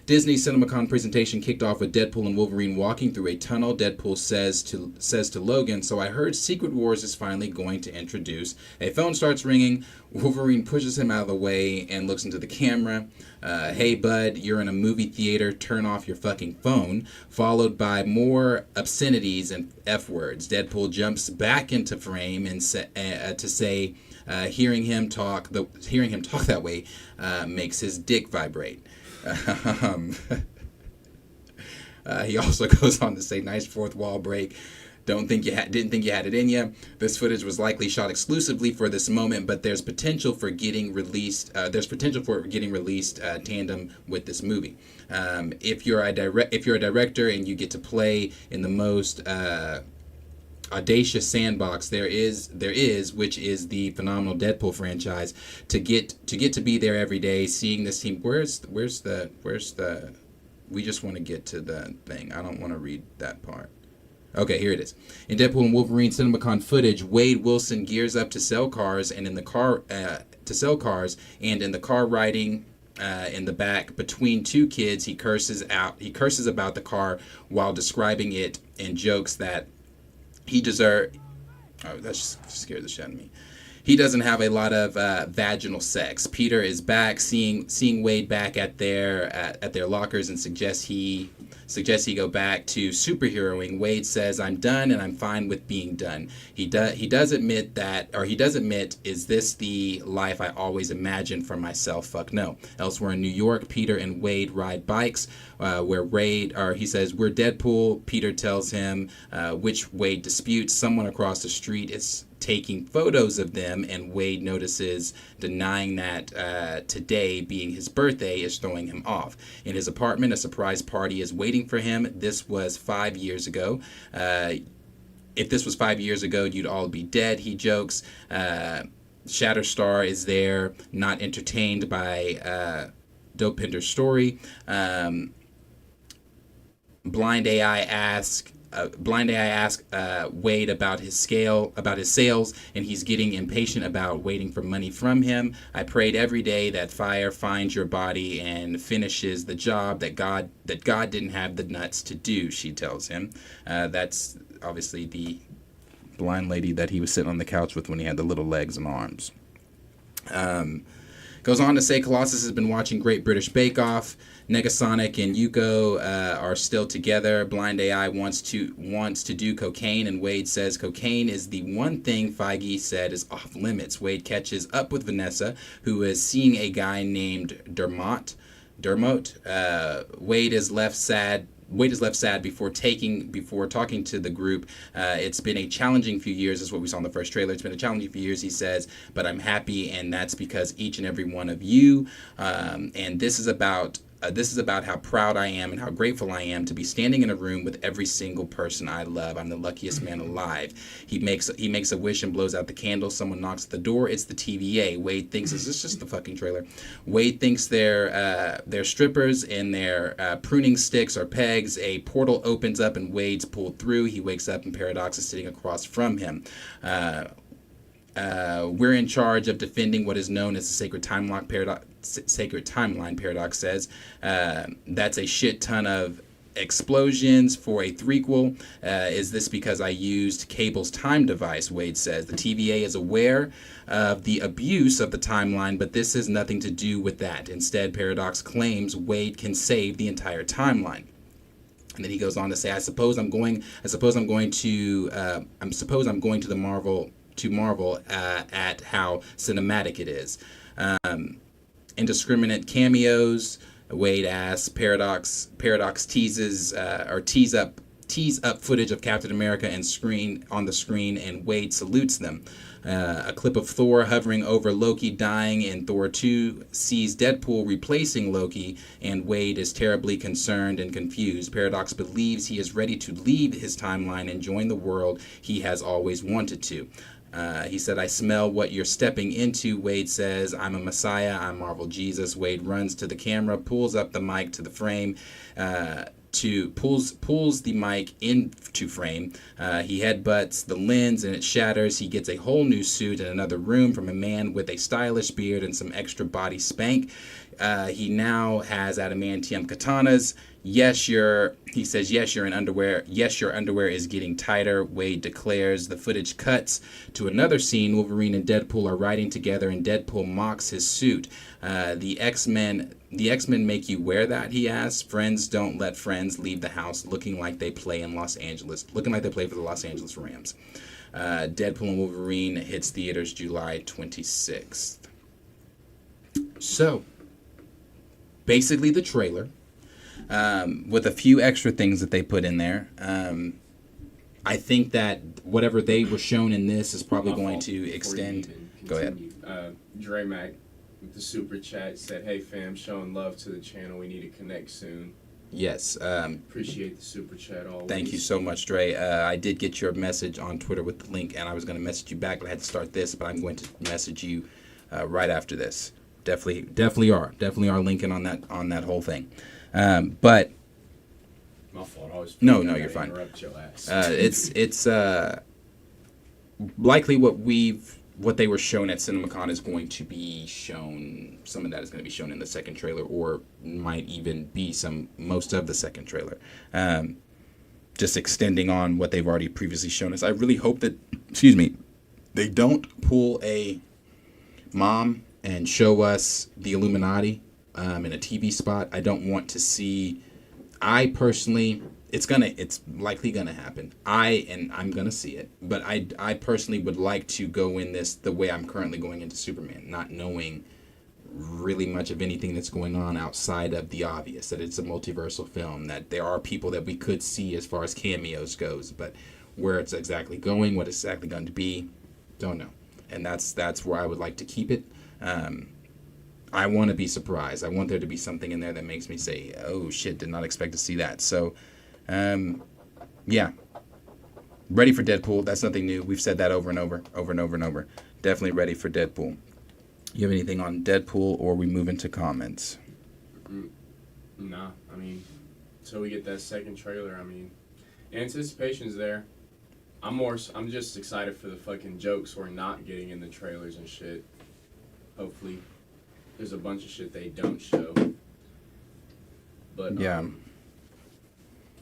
Disney CinemaCon presentation kicked off with Deadpool and Wolverine walking through a tunnel. Deadpool says to Logan, "So I heard Secret Wars is finally going to introduce." A phone starts ringing. Wolverine pushes him out of the way and looks into the camera. "Hey, bud, you're in a movie theater. Turn off your fucking phone." Followed by more obscenities and F words. Deadpool jumps back into frame and to say, hearing him talk that way makes his dick vibrate. He also goes on to say, "Nice fourth wall break. Didn't think you had it in you. This footage was likely shot exclusively for this moment, but there's potential for getting released. Tandem with this movie. If you're a director and you get to play in the most audacious sandbox there is, which is the phenomenal Deadpool franchise, to get to be there every day, seeing this team. Where's the we just want to get to the thing. I don't want to read that part. Okay, here it is. In Deadpool and Wolverine CinemaCon footage, Wade Wilson gears up to sell cars, and in the car riding in the back between two kids, he curses about the car while describing it and jokes that he deserves. Oh, that just scared the shit out of me. He doesn't have a lot of vaginal sex. Peter is back, seeing Wade back at their lockers, and suggests he go back to superheroing. Wade says, "I'm done, and I'm fine with being done." He does admit, "Is this the life I always imagined for myself? Fuck no." Elsewhere in New York, Peter and Wade ride bikes. He says, "We're Deadpool." Peter tells him, which Wade disputes. Someone across the street is taking photos of them, and Wade notices, denying that today being his birthday is throwing him off. In his apartment, a surprise party is waiting for him. This was 5 years ago. If this was 5 years ago, you'd all be dead, he jokes. Shatterstar is there, not entertained by Dopinder's story. Blind AI asks Wade about his sales, and he's getting impatient about waiting for money from him. "I prayed every day that fire finds your body and finishes the job that God didn't have the nuts to do," she tells him. That's obviously the blind lady that he was sitting on the couch with when he had the little legs and arms. Goes on to say Colossus has been watching Great British Bake Off. Negasonic and Yuko are still together. Blind AI wants to do cocaine, and Wade says cocaine is the one thing Feige said is off limits. Wade catches up with Vanessa, who is seeing a guy named Dermot. Wade is left sad before talking to the group. It's been a challenging few years, is what we saw in the first trailer. It's been a challenging few years, he says, but I'm happy, and that's because each and every one of you. And this is about how proud I am and how grateful I am to be standing in a room with every single person I love. I'm the luckiest man alive. He makes a wish and blows out the candle. Someone knocks at the door. It's the TVA. Wade thinks, is this just the fucking trailer? Wade thinks they're strippers and their pruning sticks or pegs. A portal opens up and Wade's pulled through. He wakes up and Paradox is sitting across from him. We're in charge of defending what is known as the sacred timeline paradox. Says that's a shit ton of explosions for a threequel. Is this because I used Cable's time device? Wade says the TVA is aware of the abuse of the timeline, but this has nothing to do with that. Instead, Paradox claims Wade can save the entire timeline. And then he goes on to say, I suppose I'm going to the marvel at how cinematic it is. Indiscriminate cameos. Wade asks. Paradox tease up footage of Captain America on the screen, and Wade salutes them. A clip of Thor hovering over Loki dying in Thor 2 sees Deadpool replacing Loki, and Wade is terribly concerned and confused. Paradox believes he is ready to leave his timeline and join the world he has always wanted to. He said, I smell what you're stepping into. Wade says, I'm a messiah. I'm Marvel Jesus. Wade runs to the camera, pulls up the mic to the frame, pulls the mic into frame. He headbutts the lens and it shatters. He gets a whole new suit in another room from a man with a stylish beard and some extra body spank. He now has adamantium katanas. He says, you're in underwear. Yes, your underwear is getting tighter. Wade declares. The footage cuts to another scene. Wolverine and Deadpool are riding together, and Deadpool mocks his suit. The X-Men make you wear that, he asks. Friends don't let friends leave the house looking like they play for the Los Angeles Rams. Deadpool and Wolverine hits theaters July 26th. So, basically the trailer. With a few extra things that they put in there. I think that whatever they were shown in this is probably going to extend. Go ahead. Dre Mac with the super chat said, hey fam, showing love to the channel. We need to connect soon. Yes. Appreciate the super chat always. Thank you so much, Dre. I did get your message on Twitter with the link, and I was going to message you back, but I had to start this, but I'm going to message you right after this. Definitely are linking on that whole thing. But my fault. No, you're fine. Interrupt your ass. It's likely what they were shown at CinemaCon is going to be shown. Some of that is going to be shown in the second trailer, or might even be most of the second trailer. Just extending on what they've already previously shown us. I really hope that, they don't pull a mom and show us the Illuminati in a TV spot. I don't want to see. I personally, it's likely gonna happen. I'm gonna see it, but I personally would like to go in this the way I'm currently going into Superman, not knowing really much of anything that's going on outside of the obvious, that it's a multiversal film, that there are people that we could see as far as cameos goes, but where it's exactly going, what it's exactly going to be, don't know. And that's where I would like to keep it. I want to be surprised. I want there to be something in there that makes me say, oh shit, did not expect to see that. So, yeah. Ready for Deadpool. That's nothing new. We've said that over and over. Definitely ready for Deadpool. You have anything on Deadpool, or we move into comments? Nah, until we get that second trailer, anticipation's there. I'm just excited for the fucking jokes we're not getting in the trailers and shit. Hopefully. There's a bunch of shit they don't show. But, yeah.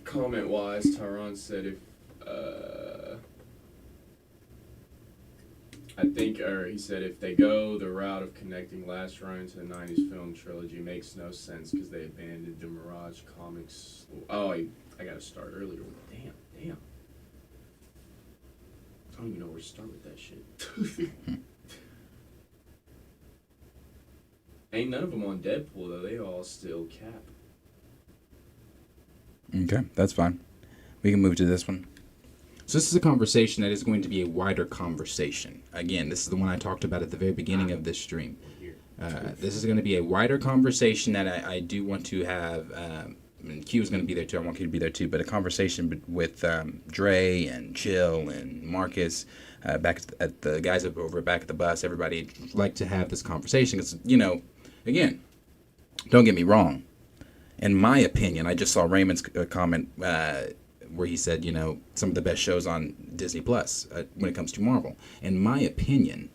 Comment-wise, Tyron said he said if they go the route of connecting Last Run to the 90s film trilogy, makes no sense because they abandoned the Mirage comics. Oh, I gotta start earlier. Damn. I don't even know where to start with that shit. Ain't none of them on Deadpool, though. They all still Cap. Okay, that's fine. We can move to this one. So this is a conversation that is going to be a wider conversation. Again, this is the one I talked about at the very beginning of this stream. This is going to be a wider conversation that I do want to have. And Q is going to be there too. I want Q to be there too. But a conversation with Dre and Chill and Marcus, back at the guys over back at the bus. Everybody like to have this conversation because, again, don't get me wrong. In my opinion, I just saw Raymond's comment where he said, some of the best shows on Disney Plus when it comes to Marvel. In my opinion,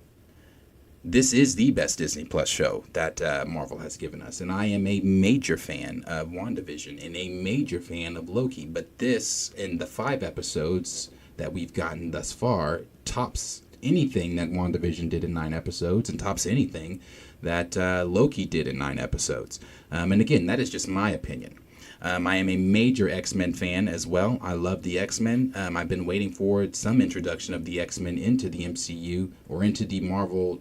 this is the best Disney Plus show that Marvel has given us. And I am a major fan of WandaVision and a major fan of Loki. But this, in the 5 episodes that we've gotten thus far, tops anything that WandaVision did in 9 episodes and tops anything that Loki did in 9 episodes. And again, that is just my opinion. I am a major X-Men fan as well. I love the X-Men. I've been waiting for some introduction of the X-Men into the MCU or into the Marvel,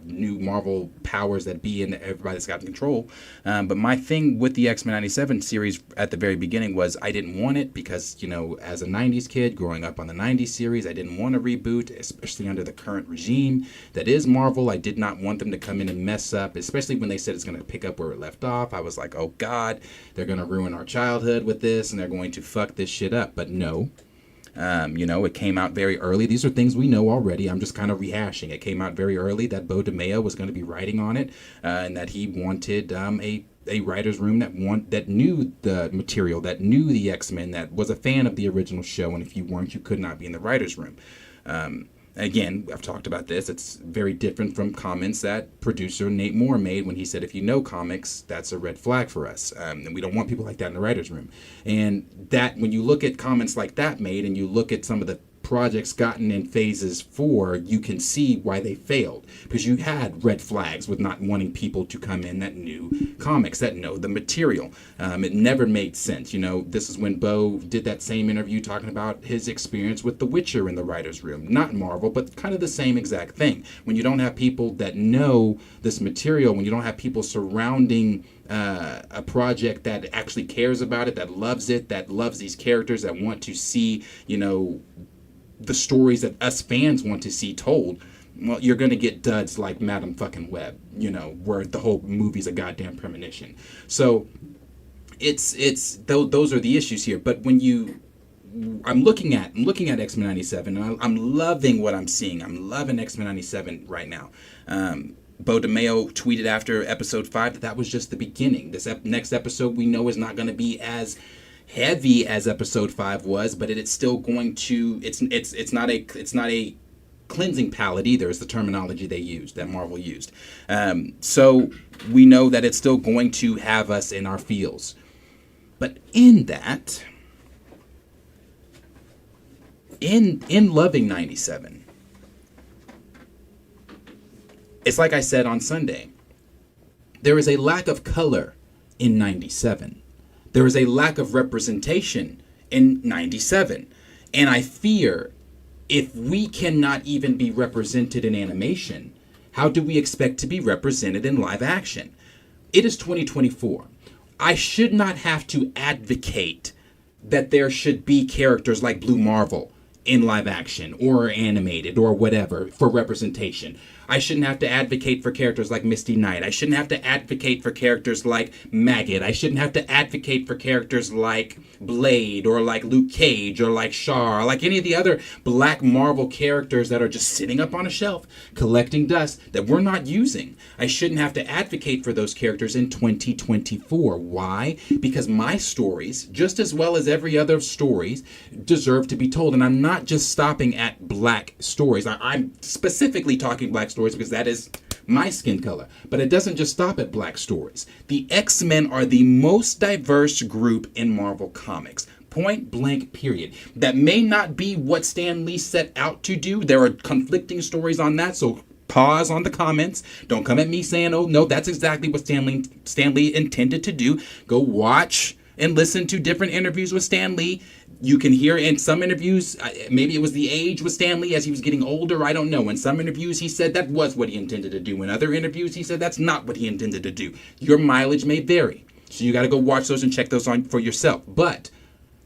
new Marvel powers that be in everybody's got control. But my thing with the X-Men 97 series at the very beginning was I didn't want it because, as a 90s kid growing up on the 90s series, I didn't want a reboot, especially under the current regime that is Marvel. I did not want them to come in and mess up, especially when they said it's going to pick up where it left off. I was like, oh God, they're going to ruin our childhood with this and they're going to fuck this shit up. But no. It came out very early. These are things we know already. I'm just kind of rehashing. It came out very early that Bo DeMeo was going to be writing on it, and that he wanted a writer's room that knew the material, that knew the X-Men, that was a fan of the original show. And if you weren't, you could not be in the writer's room. Again, I've talked about this. It's very different from comments that producer Nate Moore made when he said, if you know comics, that's a red flag for us. And we don't want people like that in the writer's room. And that when you look at comments like that made and you look at some of the projects gotten in phases 4, you can see why they failed, because you had red flags with not wanting people to come in that knew comics, that know the material. It never made sense. This is when Bo did that same interview talking about his experience with The Witcher in the writer's room, not Marvel, but kind of the same exact thing. When you don't have people that know this material, when you don't have people surrounding a project that actually cares about it, that loves these characters, that want to see, the stories that us fans want to see told, well, you're going to get duds like Madam fucking Web, where the whole movie's a goddamn premonition. So those are the issues here. But when I'm looking at X-Men 97, and I'm loving what I'm seeing. I'm loving X-Men 97 right now. Bo DeMeo tweeted after episode 5 that was just the beginning. This next episode we know is not going to be as heavy as episode 5 was, but it's still going to, it's not a cleansing palette either, is the terminology they used, that Marvel used. So we know that it's still going to have us in our feels. But in that, in loving 97, it's like I said on Sunday, there is a lack of color in 97. There is a lack of representation in 97. And I fear if we cannot even be represented in animation, how do we expect to be represented in live action? It is 2024. I should not have to advocate that there should be characters like Blue Marvel in live action or animated or whatever for representation. I shouldn't have to advocate for characters like Misty Knight. I shouldn't have to advocate for characters like Maggot. I shouldn't have to advocate for characters like Blade or like Luke Cage or like Char or like any of the other Black Marvel characters that are just sitting up on a shelf collecting dust that we're not using. I shouldn't have to advocate for those characters in 2024. Why? Because my stories, just as well as every other stories, deserve to be told. And I'm not just stopping at Black stories. I'm specifically talking Black stories because that is my skin color. But it doesn't just stop at Black stories. The X-Men are the most diverse group in Marvel Comics. Point blank, period. That may not be what Stan Lee set out to do. There are conflicting stories on that, so pause on the comments. Don't come at me saying, oh, no, that's exactly what Stan Lee intended to do. Go watch and listen to different interviews with Stan Lee. You can hear in some interviews, maybe it was the age with Stan Lee as he was getting older, I don't know. In some interviews, he said that was what he intended to do. In other interviews, he said that's not what he intended to do. Your mileage may vary. So you got to go watch those and check those on for yourself. But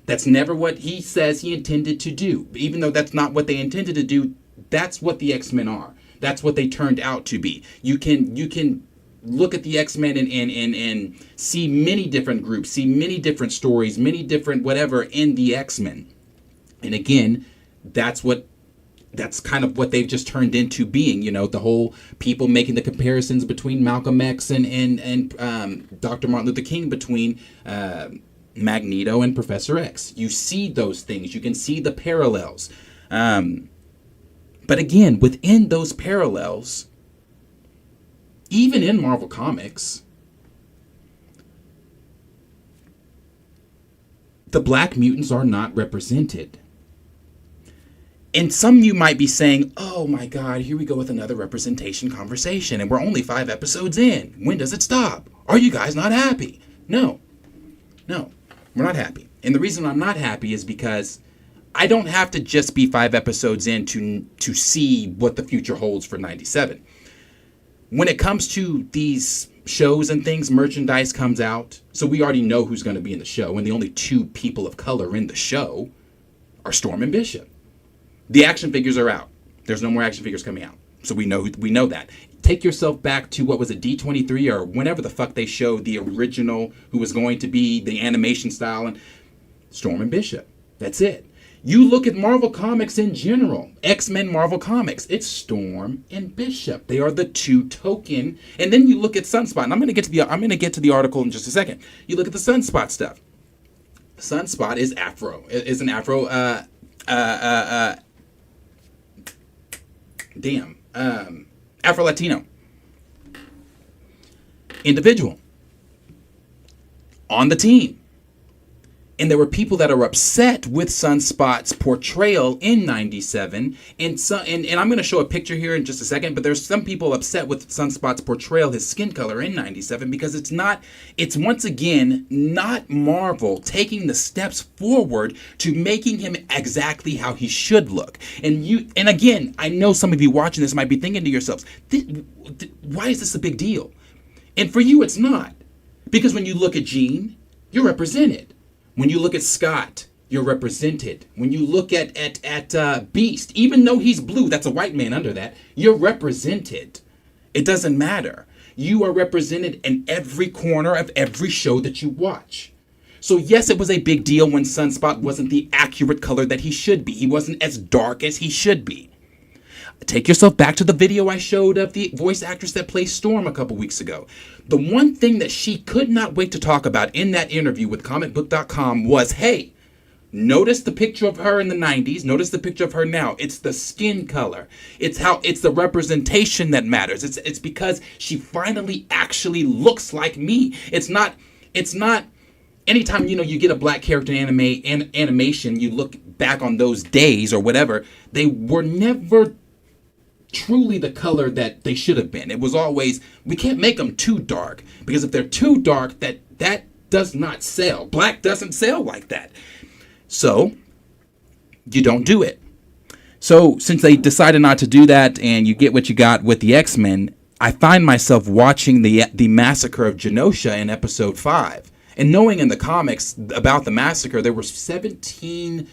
that's never what he says he intended to do. Even though that's not what they intended to do, that's what the X-Men are. That's what they turned out to be. You can look at the X-Men and see many different groups, see many different stories, many different whatever in the X-Men. And again, that's kind of what they've just turned into being, the whole people making the comparisons between Malcolm X and Dr. Martin Luther King between Magneto and Professor X. You see those things. You can see the parallels. But again, within those parallels, even in Marvel Comics, the Black mutants are not represented. And some of you might be saying, oh my God, here we go with another representation conversation, and we're only 5 episodes in. When does it stop? Are you guys not happy? No, we're not happy. And the reason I'm not happy is because I don't have to just be 5 episodes in to see what the future holds for 97. When it comes to these shows and things, merchandise comes out, so we already know who's going to be in the show, and the only 2 people of color in the show are Storm and Bishop. The action figures are out. There's no more action figures coming out, so we know that. Take yourself back to, what was it, D23 or whenever the fuck they showed the original who was going to be the animation style, and Storm and Bishop. That's it. You look at Marvel Comics in general, X-Men Marvel Comics, it's Storm and Bishop. They are the 2 token. And then you look at Sunspot, and I'm going to get to the article in just a second. You look at the Sunspot stuff. Sunspot is an Afro-Latino individual on the team. And there were people that are upset with Sunspot's portrayal in 97. And I'm going to show a picture here in just a second, but there's some people upset with Sunspot's portrayal, his skin color in 97, because it's once again not Marvel taking the steps forward to making him exactly how he should look. And again, I know some of you watching this might be thinking to yourselves, why is this a big deal? And for you, it's not. Because when you look at Jean, you're represented. When you look at Scott, you're represented. When you look at Beast, even though he's blue, that's a white man under that, you're represented. It doesn't matter. You are represented in every corner of every show that you watch. So yes, it was a big deal when Sunspot wasn't the accurate color that he should be. He wasn't as dark as he should be. Take yourself back to the video I showed of the voice actress that plays Storm a couple weeks ago. The one thing that she could not wait to talk about in that interview with comicbook.com was, hey, notice the picture of her in the 90s. Notice the picture of her now. It's the skin color. It's the representation that matters. It's because she finally actually looks like me. It's not anytime, you get a black character in animation, you look back on those days or whatever, they were never truly the color that they should have been. It was always, we can't make them too dark, because if they're too dark, that does not sell. Black doesn't sell like that. So you don't do it. So since they decided not to do that, and you get what you got with the X-Men, I find myself watching the massacre of Genosha in episode 5. And knowing in the comics about the massacre, there were 17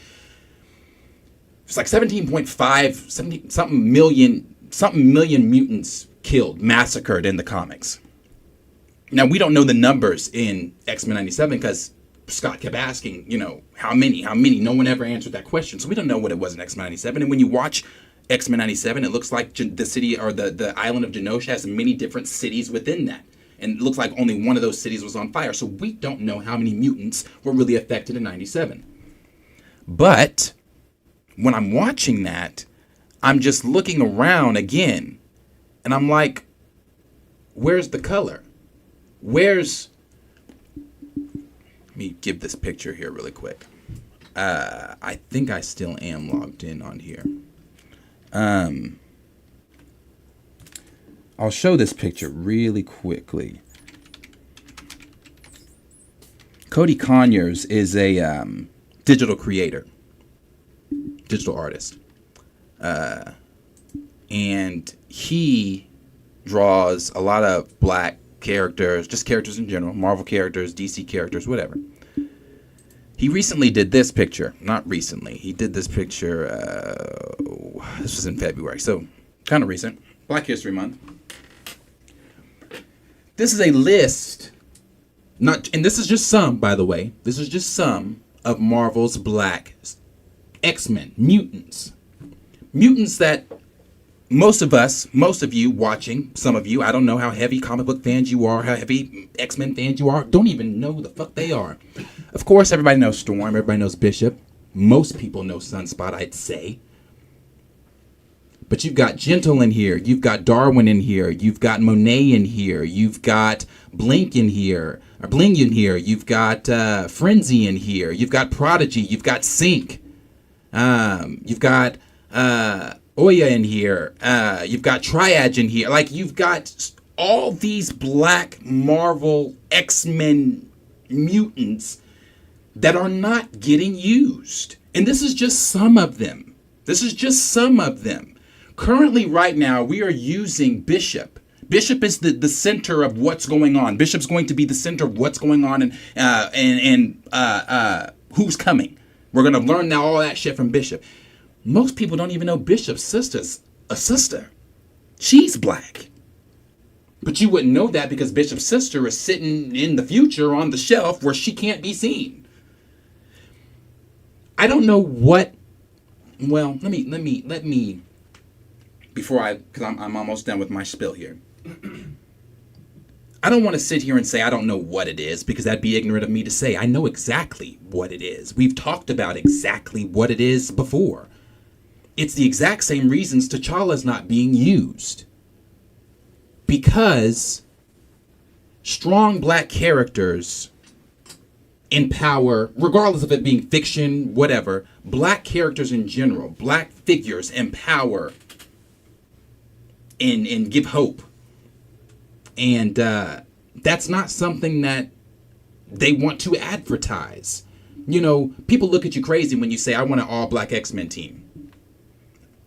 million mutants killed, massacred in the comics. Now, we don't know the numbers in X-Men 97 because Scott kept asking, how many? No one ever answered that question. So we don't know what it was in X-Men 97. And when you watch X-Men 97, it looks like the city, or the island of Genosha, has many different cities within that. And it looks like only one of those cities was on fire. So we don't know how many mutants were really affected in 97. But when I'm watching that, I'm just looking around again, and I'm like, where's the color? Let me give this picture here really quick. I think I still am logged in on here. I'll show this picture really quickly. Cody Conyers is a digital creator, digital artist. And he draws a lot of black characters, just characters in general, Marvel characters, DC characters, whatever. He recently did this picture. Not recently. He did this picture, this was in February, so kind of recent. Black History Month. This is a list, and this is just some, by the way. This is just some of Marvel's black X-Men, mutants. Mutants that most of you watching, some of you, I don't know how heavy comic book fans you are, how heavy X-Men fans you are, don't even know who the fuck they are. Of course, everybody knows Storm, everybody knows Bishop. Most people know Sunspot, I'd say. But you've got Gentle in here, you've got Darwin in here, you've got Monet in here, you've got Bling in here, you've got Frenzy in here, you've got Prodigy, you've got Sync, you've got Oya in here, you've got Triad in here. Like, you've got all these Black Marvel X-Men mutants that are not getting used. And this is just some of them. Currently, right now, we are using Bishop. Bishop is the center of what's going on. Bishop's going to be the center of what's going on and who's coming. We're going to learn now all that shit from Bishop. Most people don't even know Bishop's sister's a sister. She's Black. But you wouldn't know that because Bishop's sister is sitting in the future on the shelf where she can't be seen. I don't know what. Well, let me. Because I'm almost done with my spiel here. I don't want to sit here and say I don't know what it is, because that'd be ignorant of me to say. I know exactly what it is. We've talked about exactly what it is before. It's the exact same reasons T'Challa's not being used. Because strong Black characters in power, regardless of it being fiction, whatever, Black characters in general, Black figures empower and give hope. And that's not something that they want to advertise. You know, people look at you crazy when you say, I want an all-Black X-Men team.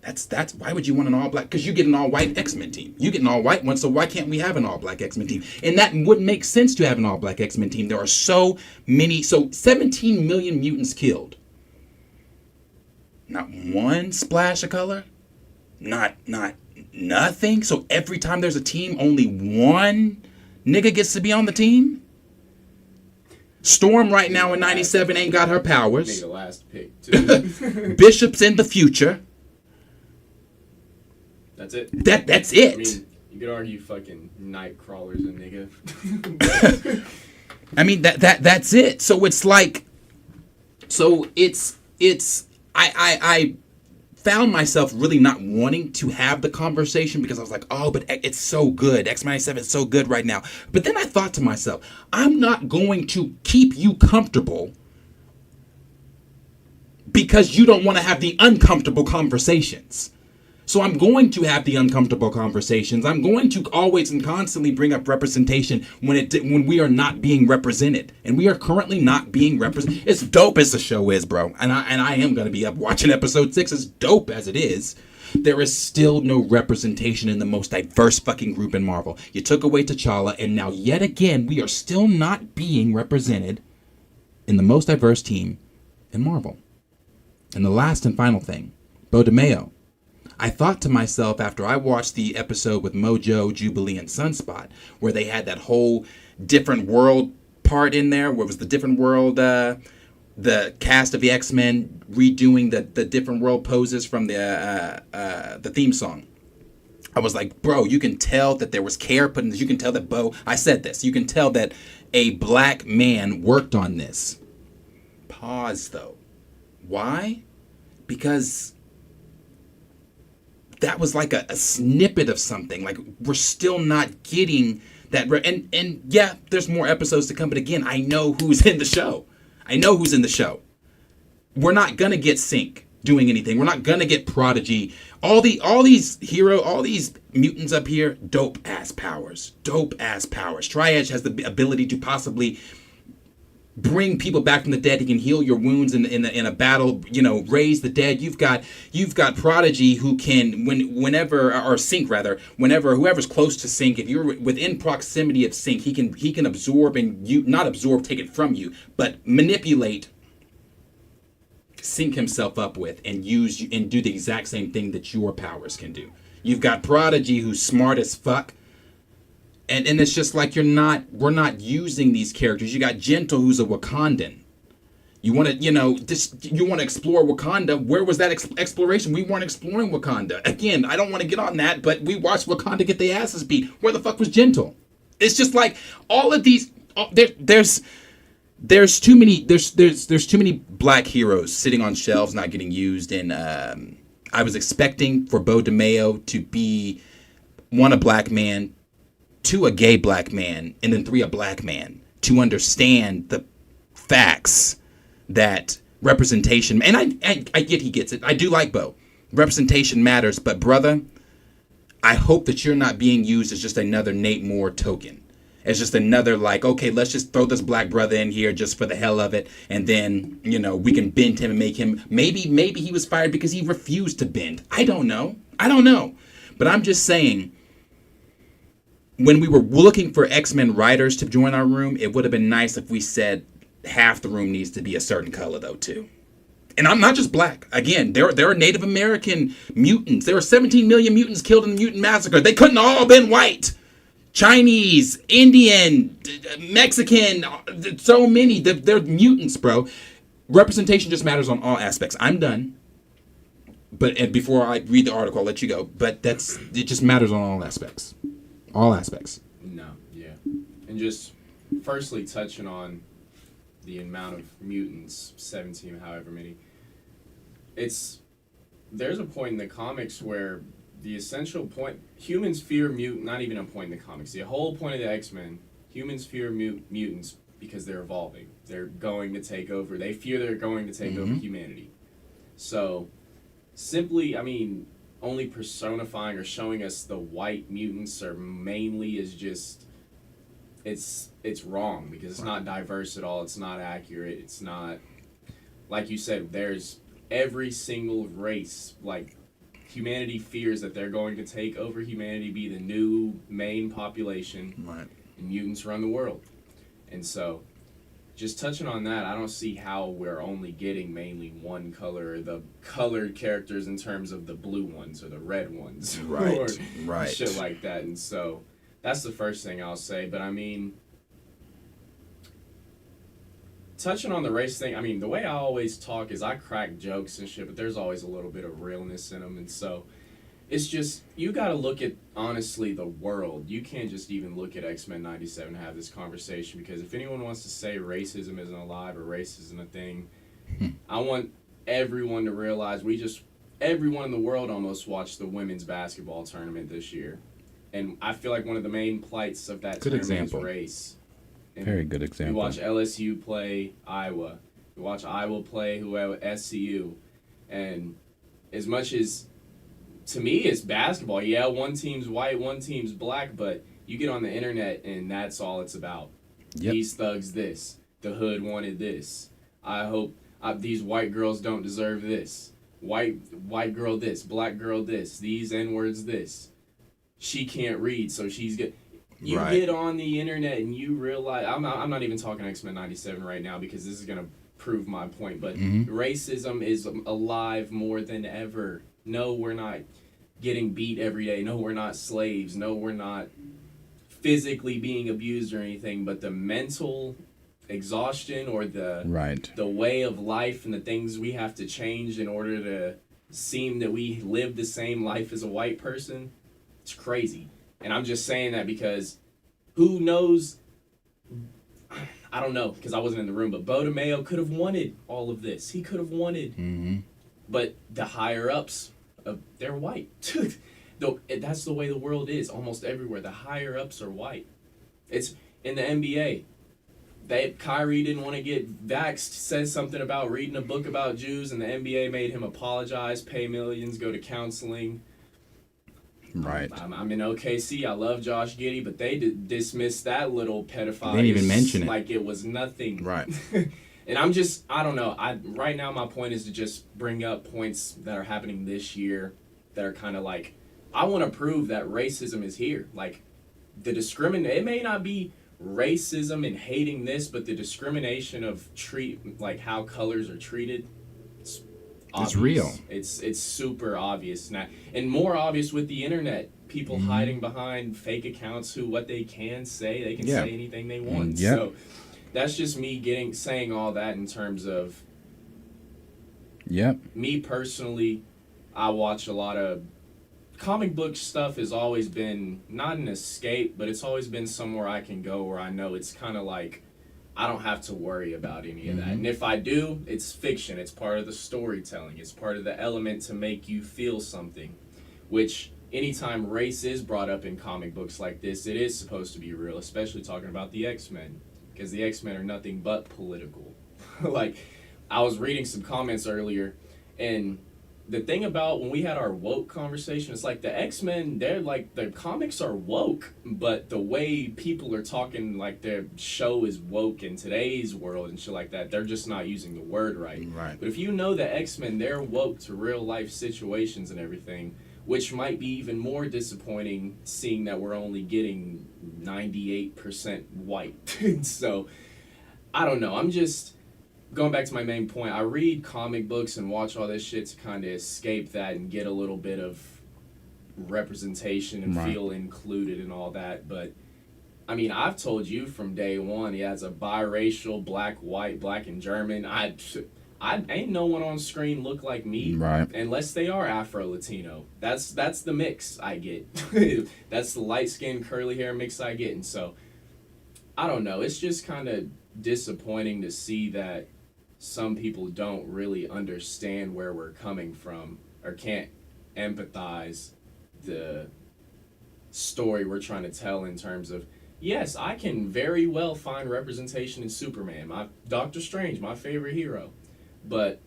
That's why would you want an all-Black? Because you get an all-white X-Men team. You get an all-white one, so why can't we have an all-Black X-Men team? And that wouldn't make sense to have an all-Black X-Men team. There are so 17 million mutants killed. Not one splash of color? Not nothing? So every time there's a team, only one nigga gets to be on the team? Storm right now in 97 ain't got her powers. The last pick, too. Bishop's in the future. That's it. That's it. I mean, you could argue fucking Nightcrawler's a nigga. I mean, that's it. So it's like, I found myself really not wanting to have the conversation because I was like, oh, but it's so good. X-Men 97 is so good right now. But then I thought to myself, I'm not going to keep you comfortable because you don't want to have the uncomfortable conversations. So I'm going to have the uncomfortable conversations. I'm going to always and constantly bring up representation when we are not being represented. And we are currently not being represented. As dope as the show is, bro. And I am going to be up watching episode 6. As dope as it is, there is still no representation in the most diverse fucking group in Marvel. You took away T'Challa, and now yet again, we are still not being represented in the most diverse team in Marvel. And the last and final thing, Bo DeMeo. I thought to myself after I watched the episode with Mojo, Jubilee, and Sunspot, where they had that whole different world part in there, where it was the different world, the cast of the X-Men redoing the different world poses from the theme song. I was like, bro, you can tell that there was care put in this. You can tell that I said this. You can tell that a Black man worked on this. Pause, though. Why? Because that was like a snippet of something. Like, we're still not getting that. And yeah, there's more episodes to come. But again, I know who's in the show. We're not going to get Sync doing anything. We're not going to get Prodigy. All these mutants up here, dope ass powers. Triad has the ability to possibly bring people back from the dead. He can heal your wounds in a battle, raise the dead. You've got Prodigy who can, whoever's close to Sync, if you're within proximity of Sync, he can absorb take it from you, but manipulate, sync himself up with, and do the exact same thing that your powers can do. You've got Prodigy who's smart as fuck. And it's just like we're not using these characters. You got Gentle, who's a Wakandan. You want to, you want to explore Wakanda. Where was that exploration? We weren't exploring Wakanda. Again, I don't want to get on that, but we watched Wakanda get their asses beat. Where the fuck was Gentle? It's just like all of these. There's too many black heroes sitting on shelves not getting used. And I was expecting for Bo DeMeo to be one, a black man, two, a gay black man, and then three, a black man, to understand the facts that representation, and I get he gets it. I do like Bo. Representation matters, but brother, I hope that you're not being used as just another Nate Moore token. As just another, like, okay, let's just throw this black brother in here just for the hell of it, and then, we can bend him and make him, maybe he was fired because he refused to bend. I don't know. But I'm just saying, when we were looking for X-Men writers to join our room, it would have been nice if we said half the room needs to be a certain color, though, too. And I'm not just black. Again, there are Native American mutants. There were 17 million mutants killed in the mutant massacre. They couldn't all been white. Chinese, Indian, Mexican, so many. They're mutants, bro. Representation just matters on all aspects. I'm done. And before I read the article, I'll let you go. But it just matters on all aspects. All aspects. No, yeah. And just firstly touching on the amount of mutants, 17, however many. There's a point in the comics where the essential point, humans fear not even a point in the comics. The whole point of the X-Men, humans fear mutants because they're evolving. They're going to take over. They fear they're going to take over humanity. So, simply, only personifying or showing us the white mutants are mainly is just, it's wrong because it's not diverse at all. It's not accurate. It's not, like you said, there's every single race, like, humanity fears that they're going to take over humanity, be the new main population, right? And mutants run the world. And so, just touching on that, I don't see how we're only getting mainly one color, or the colored characters in terms of the blue ones or the red ones, right? Or right, shit like that. And so, that's the first thing I'll say. But touching on the race thing, the way I always talk is I crack jokes and shit, but there's always a little bit of realness in them. And so it's just, you got to look at, honestly, the world. You can't just even look at X-Men 97 and have this conversation, because if anyone wants to say racism isn't alive or race isn't a thing, I want everyone to realize everyone in the world almost watched the women's basketball tournament this year. And I feel like one of the main plights of that tournament is race. And very good example. You watch LSU play Iowa. You watch Iowa play SCU. And as much as, to me, it's basketball. Yeah, one team's white, one team's black, but you get on the internet and that's all it's about. Yep. These thugs this. The hood wanted this. I hope these white girls don't deserve this. White girl this. Black girl this. These N-words this. She can't read, so she's good. You get on the internet and you realize, I'm not even talking X-Men 97 right now because this is going to prove my point, but racism is alive more than ever. No, we're not getting beat every day. No, we're not slaves. No, we're not physically being abused or anything, but the mental exhaustion or the way of life and the things we have to change in order to seem that we live the same life as a white person, it's crazy. And I'm just saying that because who knows, I don't know because I wasn't in the room, but Bo DeMeo could have wanted all of this. He could have wanted, but the higher-ups, they're white. That's the way the world is almost everywhere. The higher-ups are white. It's in the NBA. Kyrie didn't want to get vaxxed, said something about reading a book about Jews, and the NBA made him apologize, pay millions, go to counseling. Right. I'm in OKC. I love Josh Giddey, but they dismissed that little pedophile. They didn't even mention it. Like it was nothing. Right. And I don't know. Right now my point is to just bring up points that are happening this year that are kind of like, I want to prove that racism is here. Like, it may not be racism and hating this, but the discrimination of how colors are treated, it's real. It's super obvious now, and more obvious with the internet. People hiding behind fake accounts they can say. They can say anything they want. So that's just me saying all that in terms of Yep. me personally. I watch a lot of comic book stuff. Has always been not an escape, but it's always been somewhere I can go where I know it's kind of like I don't have to worry about any of that. And if I do, it's fiction. It's part of the storytelling. It's part of the element to make you feel something, which anytime race is brought up in comic books like this, it is supposed to be real, especially talking about the X-Men, because the X-Men are nothing but political. Like, I was reading some comments earlier, and the thing about when we had our woke conversation, it's like the X-Men, they're like, the comics are woke, but the way people are talking, like their show is woke in today's world and shit like that, they're just not using the word right. Right. But if you know the X-Men, they're woke to real life situations and everything, which might be even more disappointing seeing that we're only getting 98% white. So, I don't know, I'm just going back to my main point. I read comic books and watch all this shit to kind of escape that and get a little bit of representation and feel included and all that. But I mean, I've told you from day one, he has a biracial, black, white, black and German. I ain't no one on screen look like me, Right. unless they are Afro-Latino. That's the mix I get. That's the light-skinned, curly hair mix I get. And so, I don't know. It's just kind of disappointing to see that some people don't really understand where we're coming from or can't empathize the story we're trying to tell in terms of, yes, I can very well find representation in Superman, Doctor Strange, my favorite hero, but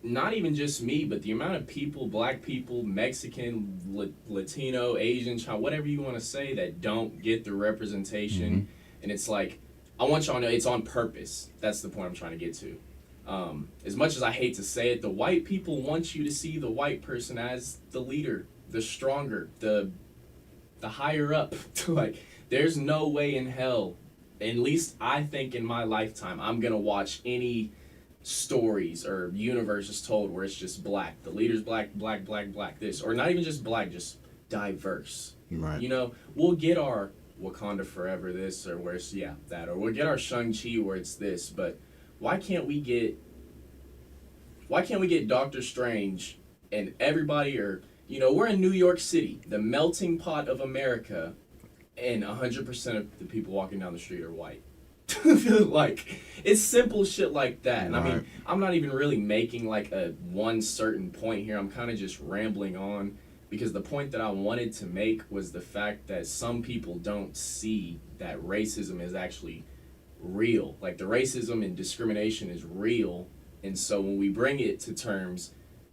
not even just me, but the amount of people, black people, Mexican, Latino, Asian, whatever you want to say, that don't get the representation. And it's like, I want y'all to know it's on purpose. That's the point I'm trying to get to. As much as I hate to say it, the white people want you to see the white person as the leader, the stronger, the higher up. Like, there's no way in hell, at least I think in my lifetime, I'm going to watch any stories or universes told where it's just black. The leader's black, black, black, black, this. Or not even just black, just diverse. Right. You know, we'll get our Wakanda Forever this, or where it's, that, or we'll get our Shang-Chi where it's this, but why can't we get Doctor Strange and everybody, or, you know, we're in New York City, the melting pot of America, and 100% of the people walking down the street are white. Like, it's simple shit like that. And I mean, I'm not even really making like a one certain point here. I'm kind of just rambling on, because the point that I wanted to make was the fact that some people don't see that racism is actually real. Like, the racism and discrimination is real. And so when we bring it to terms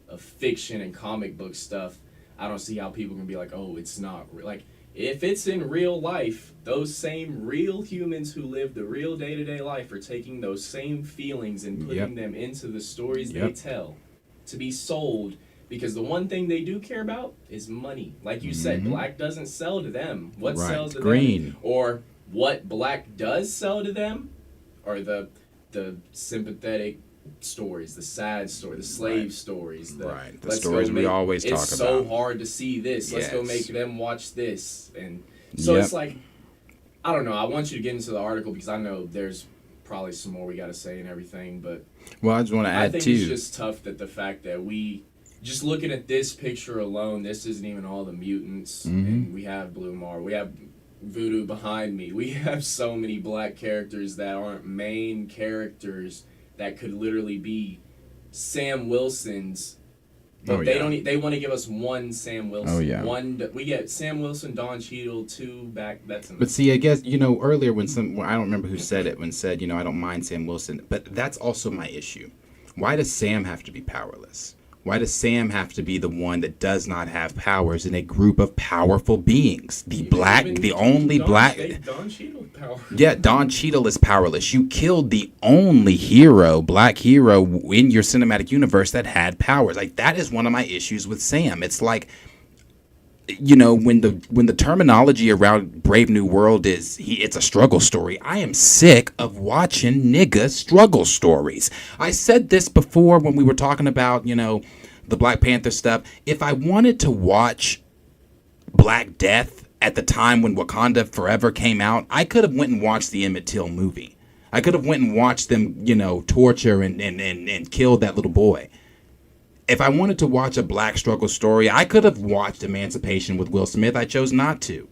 of fiction and comic book stuff, I don't see how people can be like, oh, it's not real. Like, if it's in real life, those same real humans who live the real day-to-day life are taking those same feelings and putting them into the stories they tell to be sold. Because the one thing they do care about is money. Like you said, black doesn't sell to them. What sells to them? Or what black does sell to them are the sympathetic stories, the sad story, the slave stories. The stories we always talk about. It's so hard to see this. Let's go make them watch this. And so it's like, I don't know. I want you to get into the article because I know there's probably some more we got to say and everything. But well, I just want to add, I think it's just tough that the fact that we, just looking at this picture alone, this isn't even all the mutants. And we have Blue Mar. We have Voodoo behind me. We have so many black characters that aren't main characters that could literally be Sam Wilson's. But they want to give us one Sam Wilson. We get Sam Wilson, Don Cheadle, two back. That's enough. But see, I guess, you know, earlier when I don't remember who said it, when said, you know, I don't mind Sam Wilson, but that's also my issue. Why does Sam have to be powerless? Why does Sam have to be the one that does not have powers in a group of powerful beings? Don Cheadle power. Yeah, Don Cheadle is powerless. You killed the only black hero in your cinematic universe that had powers. Like, that is one of my issues with Sam. It's like, you know, when the terminology around Brave New World is it's a struggle story, I am sick of watching nigga struggle stories. I said this before when we were talking about, you know, the Black Panther stuff. If I wanted to watch Black Death at the time when Wakanda Forever came out, I could have went and watched the Emmett Till movie. I could have went and watched them, torture and kill that little boy. If I wanted to watch a black struggle story, I could have watched Emancipation with Will Smith. I chose not to.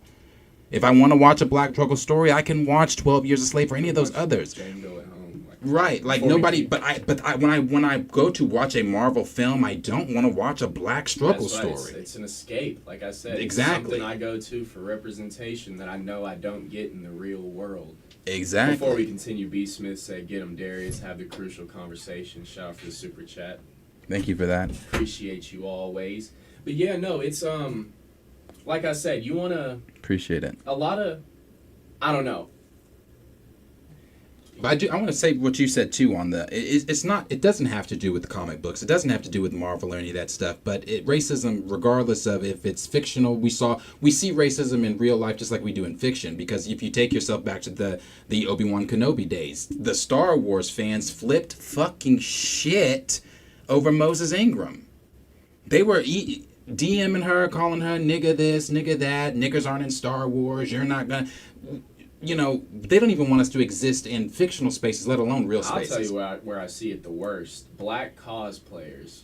If I want to watch a black struggle story, I can watch 12 Years a Slave or any of those others. Django at home. Right, like nobody, but when I go to watch a Marvel film, I don't want to watch a black struggle story. It's an escape, like I said. Exactly. It's something I go to for representation that I know I don't get in the real world. Exactly. Before we continue, B. Smith said, "Get him, Darius. Have the crucial conversation." Shout out for the super chat. Thank you for that. Appreciate you always. But yeah, no, it's like I said, you wanna appreciate it. A lot of, I don't know. But I want to say what you said too on the. It's not. It doesn't have to do with the comic books. It doesn't have to do with Marvel or any of that stuff. But racism, regardless of if it's fictional, we see racism in real life just like we do in fiction. Because if you take yourself back to the Obi-Wan Kenobi days, the Star Wars fans flipped fucking shit over Moses Ingram. They were DMing her, calling her nigga this, nigga that. Niggers aren't in Star Wars. You're not gonna. They don't even want us to exist in fictional spaces, let alone real spaces. I'll tell you where I see it the worst. Black cosplayers.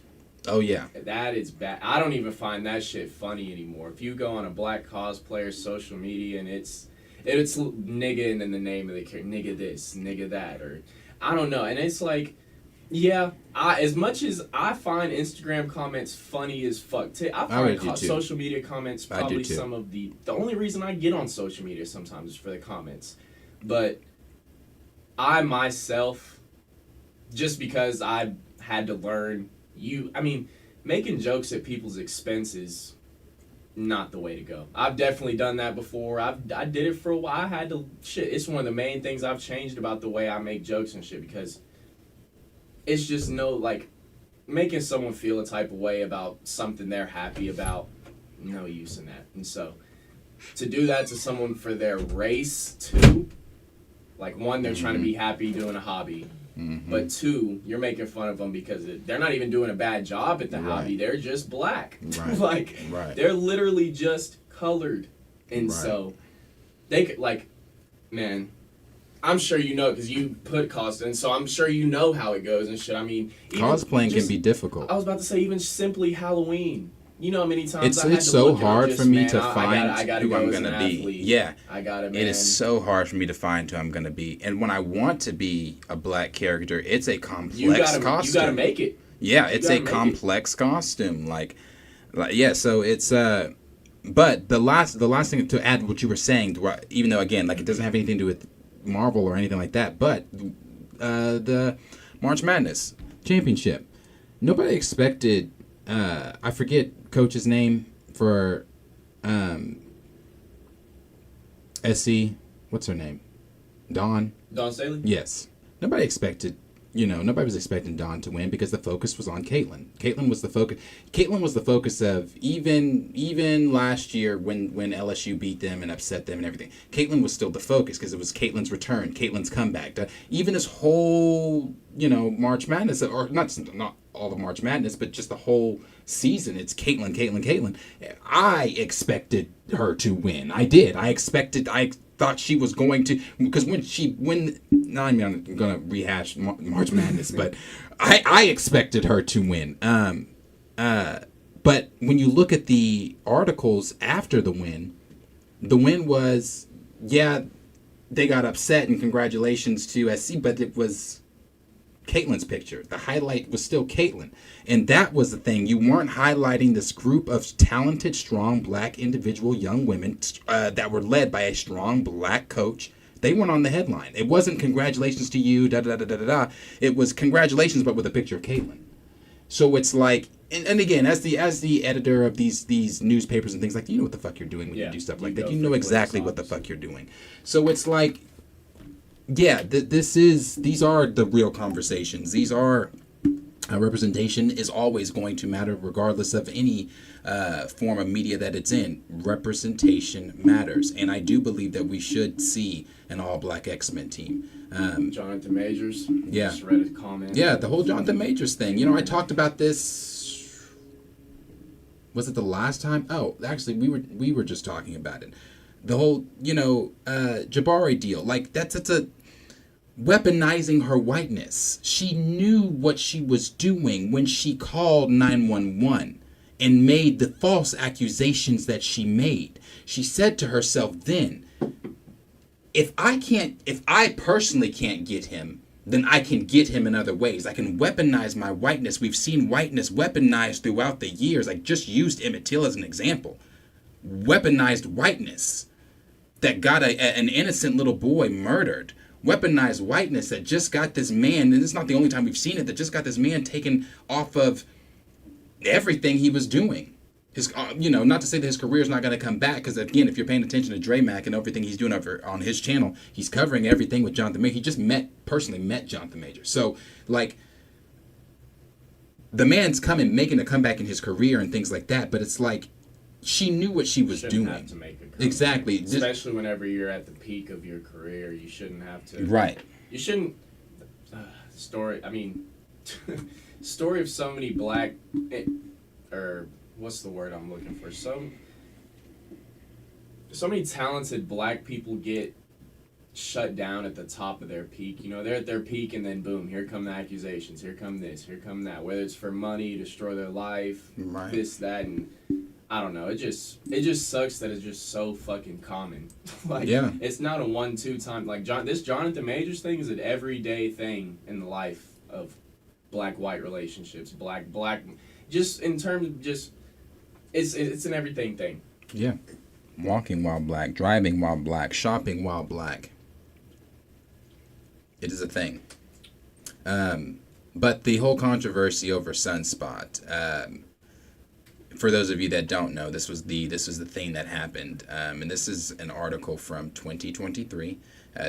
Oh, yeah. That is bad. I don't even find that shit funny anymore. If you go on a black cosplayer's social media and it's nigga and then the name of the character, nigga this, nigga that, or I don't know. And it's like, yeah, as much as I find Instagram comments funny as fuck, I find social media comments probably some of the only reason I get on social media sometimes is for the comments. But I myself, just because I had to learn, making jokes at people's expense is not the way to go. I've definitely done that before. I did it for a while. I had to, it's one of the main things I've changed about the way I make jokes and shit, because it's just making someone feel a type of way about something they're happy about, no use in that. And so, to do that to someone for their race, too, like, one, they're trying to be happy doing a hobby, but two, you're making fun of them because they're not even doing a bad job at the hobby, they're just black. Right. They're literally just colored. And so, they could, man, I'm sure you know because you put costumes, so I'm sure you know how it goes and shit. Cosplaying can be difficult. I was about to say even simply Halloween. You know how many times it's so hard for me to find who I'm gonna be. Yeah, I got it, man. It is so hard for me to find who I'm gonna be, and when I want to be a black character, it's a complex costume. You gotta make it. Yeah, it's a complex costume. Yeah. So it's but the last thing to add what you were saying, even though again, it doesn't have anything to do with Marvel or anything like that, but the March Madness championship, nobody expected. I forget coach's name for SC. What's her name? Dawn Staley? Yes. Nobody was expecting Dawn to win because the focus was on Caitlyn. Caitlyn was the focus. Caitlyn was the focus of even last year when LSU beat them and upset them and everything. Caitlyn was still the focus because it was Caitlyn's return, Caitlyn's comeback. Even this whole March Madness, or not all of March Madness, but just the whole season, it's Caitlyn. I expected her to win. I did. I thought she was going to, because now I'm going to rehash March Madness, but I expected her to win. But when you look at the articles after the win was, they got upset and congratulations to SC, but it was Caitlyn's picture. The highlight was still Caitlyn. And that was the thing. You weren't highlighting this group of talented, strong, black individual young women that were led by a strong black coach. They weren't on the headline. It wasn't congratulations to you, da-da-da-da-da-da. It was congratulations, but with a picture of Caitlyn. So it's like, and again, as the editor of these newspapers and things you know what the fuck you're doing when you do stuff like that. You know exactly what the fuck you're doing. So it's like, these are the real conversations. These are representation is always going to matter regardless of any form of media that it's in. Representation matters, and I do believe that we should see an all-black X-Men team. Jonathan Majors. Just read his comment. Yeah, the whole Jonathan Majors thing. I talked about this was it the last time? Oh, actually, we were just talking about it. The whole, Jabari deal. Like, that's a weaponizing her whiteness. She knew what she was doing when she called 911 and made the false accusations that she made. She said to herself then, if I personally can't get him, then I can get him in other ways. I can weaponize my whiteness. We've seen whiteness weaponized throughout the years. I just used Emmett Till as an example. Weaponized whiteness that got an innocent little boy murdered. Weaponized whiteness that just got this man, and it's not the only time we've seen it, that just got this man taken off of everything he was doing. His, not to say that his career is not going to come back, because again, if you're paying attention to Dre Mac and everything he's doing over on his channel, he's covering everything with Jonathan Major. He just personally met Jonathan Major. So, like, the man's making a comeback in his career and things like that, but it's like, she knew what she was doing. Have to make a comeback. Exactly. Especially whenever you're at the peak of your career, you shouldn't have to. Right. You shouldn't. Story of so many black, or what's the word I'm looking for? So many talented black people get shut down at the top of their peak. They're at their peak, and then boom, here come the accusations. Here come this. Here come that. Whether it's for money, destroy their life, right. This, that, and I don't know. It just sucks that it's just so fucking common. It's not a 1-2 time. Like this Jonathan Majors thing is an everyday thing in the life of black-white relationships. Black. Just in terms of just, it's an everything thing. Yeah. Walking while black, driving while black, shopping while black. It is a thing. But the whole controversy over Sunspot, for those of you that don't know, this was the thing that happened, and this is an article from 2023.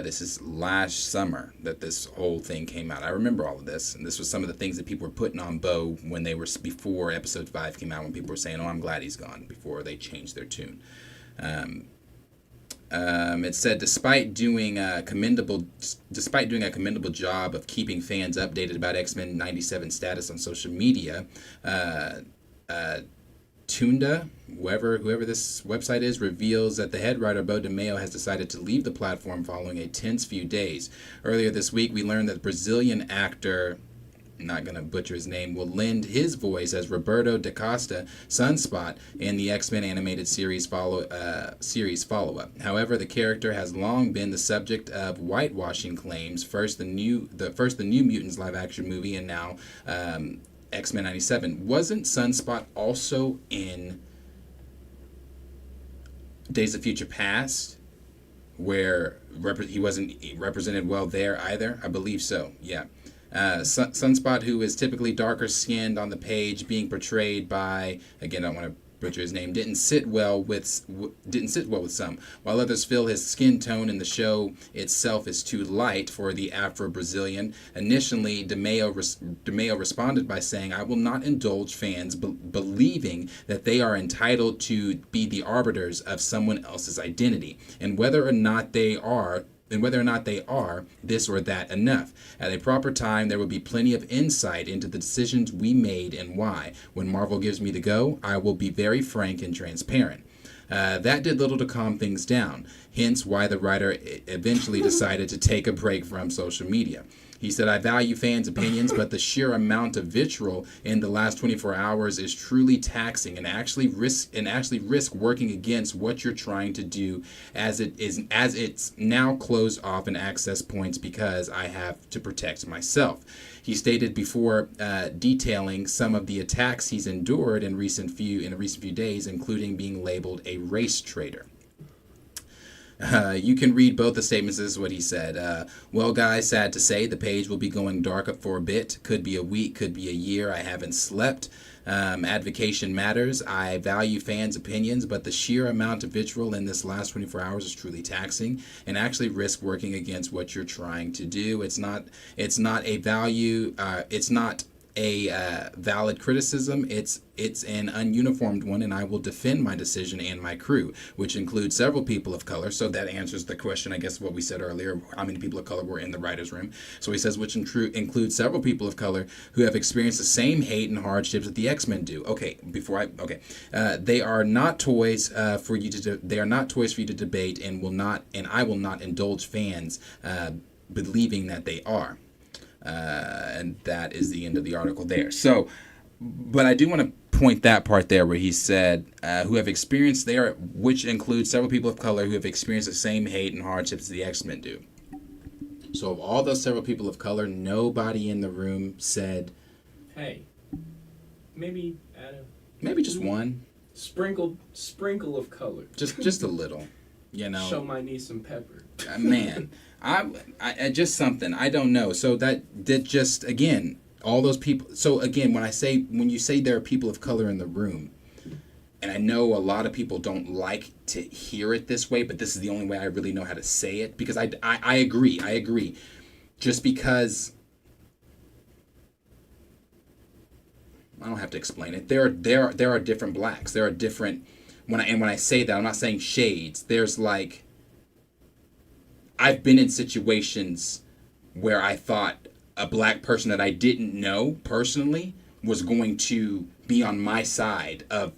This is last summer that this whole thing came out. I remember all of this, and this was some of the things that people were putting on Bo when they were before episode 5 came out. When people were saying, "Oh, I'm glad he's gone," before they changed their tune. It said, despite doing a commendable job of keeping fans updated about X-Men 97 status on social media, Tunda, whoever this website is, reveals that the head writer Bo DeMeo has decided to leave the platform following a tense few days. Earlier this week, we learned that Brazilian actor, I'm not going to butcher his name, will lend his voice as Roberto da Costa, Sunspot, in the X-Men animated series follow-up. However, the character has long been the subject of whitewashing claims. First the New Mutants live-action movie, and now X-Men 97. Wasn't Sunspot also in Days of Future Past, where he wasn't represented well there either? I believe so, yeah. Sunspot, who is typically darker skinned on the page, being portrayed by, again, I don't want to butcher his name, didn't sit well with some, while others feel his skin tone in the show itself is too light for the Afro-Brazilian. Initially, DeMeo responded by saying, "I will not indulge fans believing that they are entitled to be the arbiters of someone else's identity, and whether or not they are this or that enough. At a proper time, there will be plenty of insight into the decisions we made and why. When Marvel gives me the go, I will be very frank and transparent." That did little to calm things down, hence why the writer eventually decided to take a break from social media. He said, "I value fans' opinions, but the sheer amount of vitriol in the last 24 hours is truly taxing and actually risk working against what you're trying to do, as it's now closed off and access points because I have to protect myself." He stated before detailing some of the attacks he's endured in the recent few days, including being labeled a race traitor. You can read both the statements. This is what he said. "Well, guys, sad to say, the page will be going dark up for a bit. Could be a week, could be a year. I haven't slept. Advocation matters. I value fans' opinions, but the sheer amount of vitriol in this last 24 hours is truly taxing and actually risk working against what you're trying to do. It's not a value. It's not a valid criticism. It's an ununiformed one, and I will defend my decision and my crew, which includes several people of color. So that answers the question, I guess, what we said earlier, how many people of color were in the writer's room. So he says, which includes several people of color who have experienced the same hate and hardships that the X-Men do. Okay, they are not toys for you to. They are not toys for you to debate, and I will not indulge fans believing that they are. And that is the end of the article there. So, but I do want to point that part there where he said, who have experienced there, which includes several people of color who have experienced the same hate and hardships as the X-Men do. So of all those several people of color, nobody in the room said, hey, maybe add maybe just one. Sprinkle of color. Just a little, you know. Show my niece some pepper. Man, I just something, I don't know. So that just, again, all those people. So again, when you say there are people of color in the room, and I know a lot of people don't like to hear it this way, but this is the only way I really know how to say it, because I agree. Just because I don't have to explain it. There are different blacks. There are different, when I say that, I'm not saying shades. There's like, I've been in situations where I thought a black person that I didn't know personally was going to be on my side of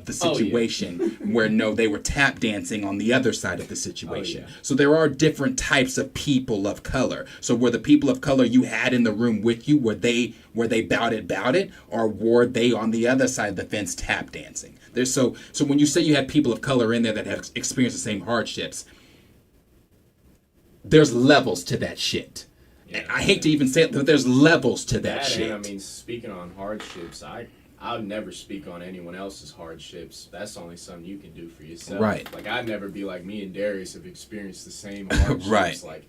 the situation. Where no, they were tap dancing on the other side of the situation. So there are different types of people of color. So were the people of color you had in the room with you, were they about it, or were they on the other side of the fence tap dancing? So when you say you had people of color in there that have experienced the same hardships, there's levels to that shit. Yeah, I hate to even say it, but there's levels to that shit. And I mean, speaking on hardships, I would never speak on anyone else's hardships. That's only something you can do for yourself. Right. Like, I'd never be like, me and Darius have experienced the same hardships. Right. Like,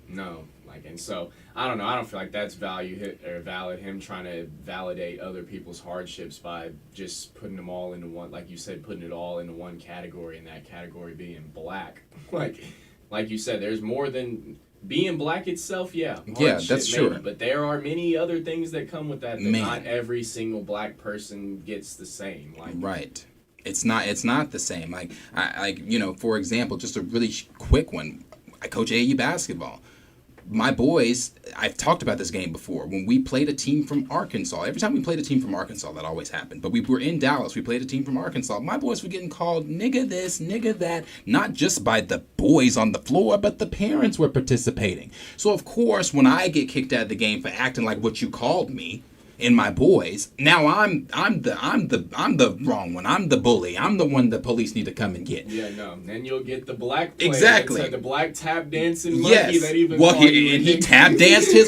no. Like, and so, I don't know. I don't feel like that's valid, him trying to validate other people's hardships by just putting them all into one, like you said, putting it all into one category, and that category being black. Like you said, there's more than being black itself. Yeah, that's true. But there are many other things that come with that. Not every single black person gets the same. Like, right. It's not the same. Like, for example, just a really quick one. I coach AAU basketball. My boys, I've talked about this game before. When we played a team from Arkansas, every time we played a team from Arkansas, that always happened. But we were in Dallas. We played a team from Arkansas. My boys were getting called nigga this, nigga that, not just by the boys on the floor, but the parents were participating. So of course, when I get kicked out of the game for acting like what you called me and my boys, now I'm the wrong one. I'm the bully. I'm the one the police need to come and get. Yeah, no. Then you'll get the black player. Exactly. The black tap dancing monkey that even. Well, he tap danced his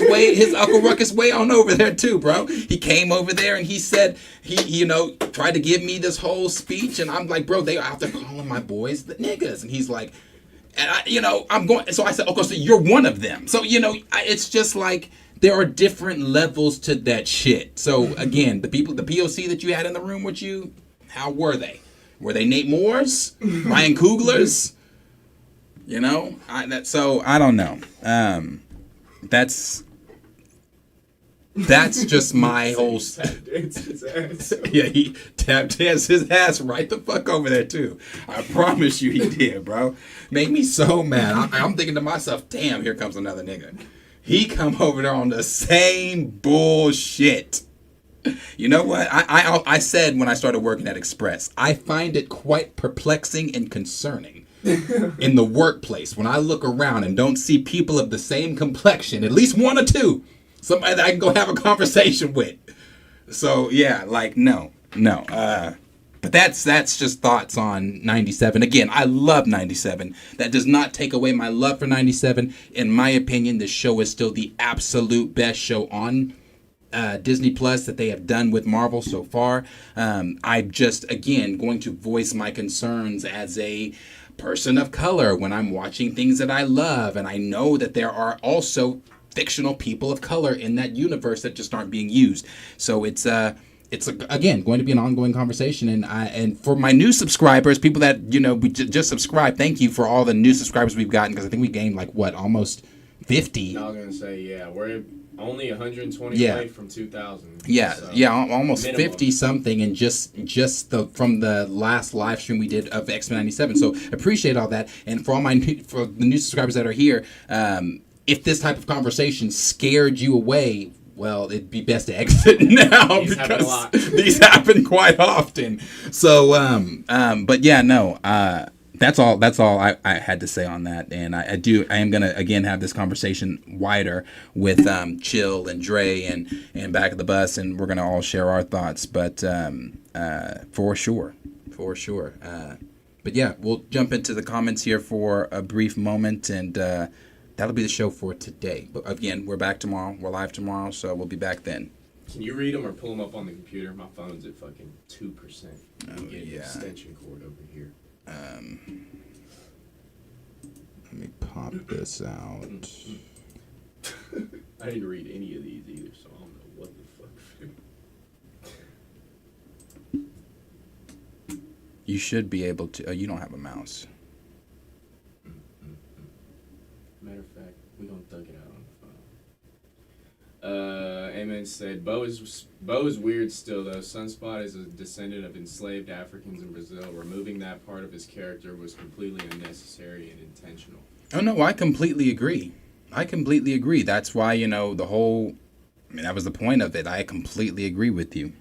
Uncle Ruckus way on over there too, bro. He came over there and he said he tried to give me this whole speech, and I'm like, bro, they are out there calling my boys the niggas, and he's like, and I'm going. So I said, okay, so you're one of them. So it's just like, there are different levels to that shit. So again, the POC that you had in the room with you, how were they? Were they Nate Moores, Ryan Coogler's? So I don't know. That's just my whole. Yeah, he tap danced his ass right the fuck over there too. I promise you, he did, bro. Made me so mad. I'm thinking to myself, damn, here comes another nigga. He come over there on the same bullshit. You know what? I said when I started working at Express, I find it quite perplexing and concerning in the workplace when I look around and don't see people of the same complexion, at least one or two, somebody that I can go have a conversation with. So yeah, like no. But that's just thoughts on 97. Again, I love 97. That does not take away my love for 97. In my opinion, this show is still the absolute best show on Disney Plus that they have done with Marvel so far. I'm just, again, going to voice my concerns as a person of color when I'm watching things that I love. And I know that there are also fictional people of color in that universe that just aren't being used. So it's again going to be an ongoing conversation, and for my new subscribers, people that we just subscribed, thank you for all the new subscribers we've gotten, because I think we gained almost 50. I was gonna say, yeah, only 120 Yeah. away from 2000. Yeah, so almost minimum. 50 something, and just from the last live stream we did of X-Men 97. So appreciate all that, and for for the new subscribers that are here, if this type of conversation scared you away, well, it'd be best to exit now These happen a because lot. these happen quite often. So, but yeah, no, that's all I had to say on that. And I am gonna again have this conversation wider with Chill and Dre and Back of the Bus, and we're gonna all share our thoughts. But for sure. But yeah, we'll jump into the comments here for a brief moment, and that'll be the show for today. But again, we're back tomorrow. We're live tomorrow, so we'll be back then. Can you read them or pull them up on the computer? My phone's at fucking 2%. I'm getting yeah. an extension cord over here. Let me pop this out. I didn't read any of these either, so I don't know what the fuck. You should be able to. Oh, you don't have a mouse. Matter of fact, we gonna thug it out on the phone. Amen said, Bo is weird still though. Sunspot is a descendant of enslaved Africans in Brazil. Removing that part of his character was completely unnecessary and intentional. Oh no, I completely agree. That's why, the whole. I mean, that was the point of it. I completely agree with you.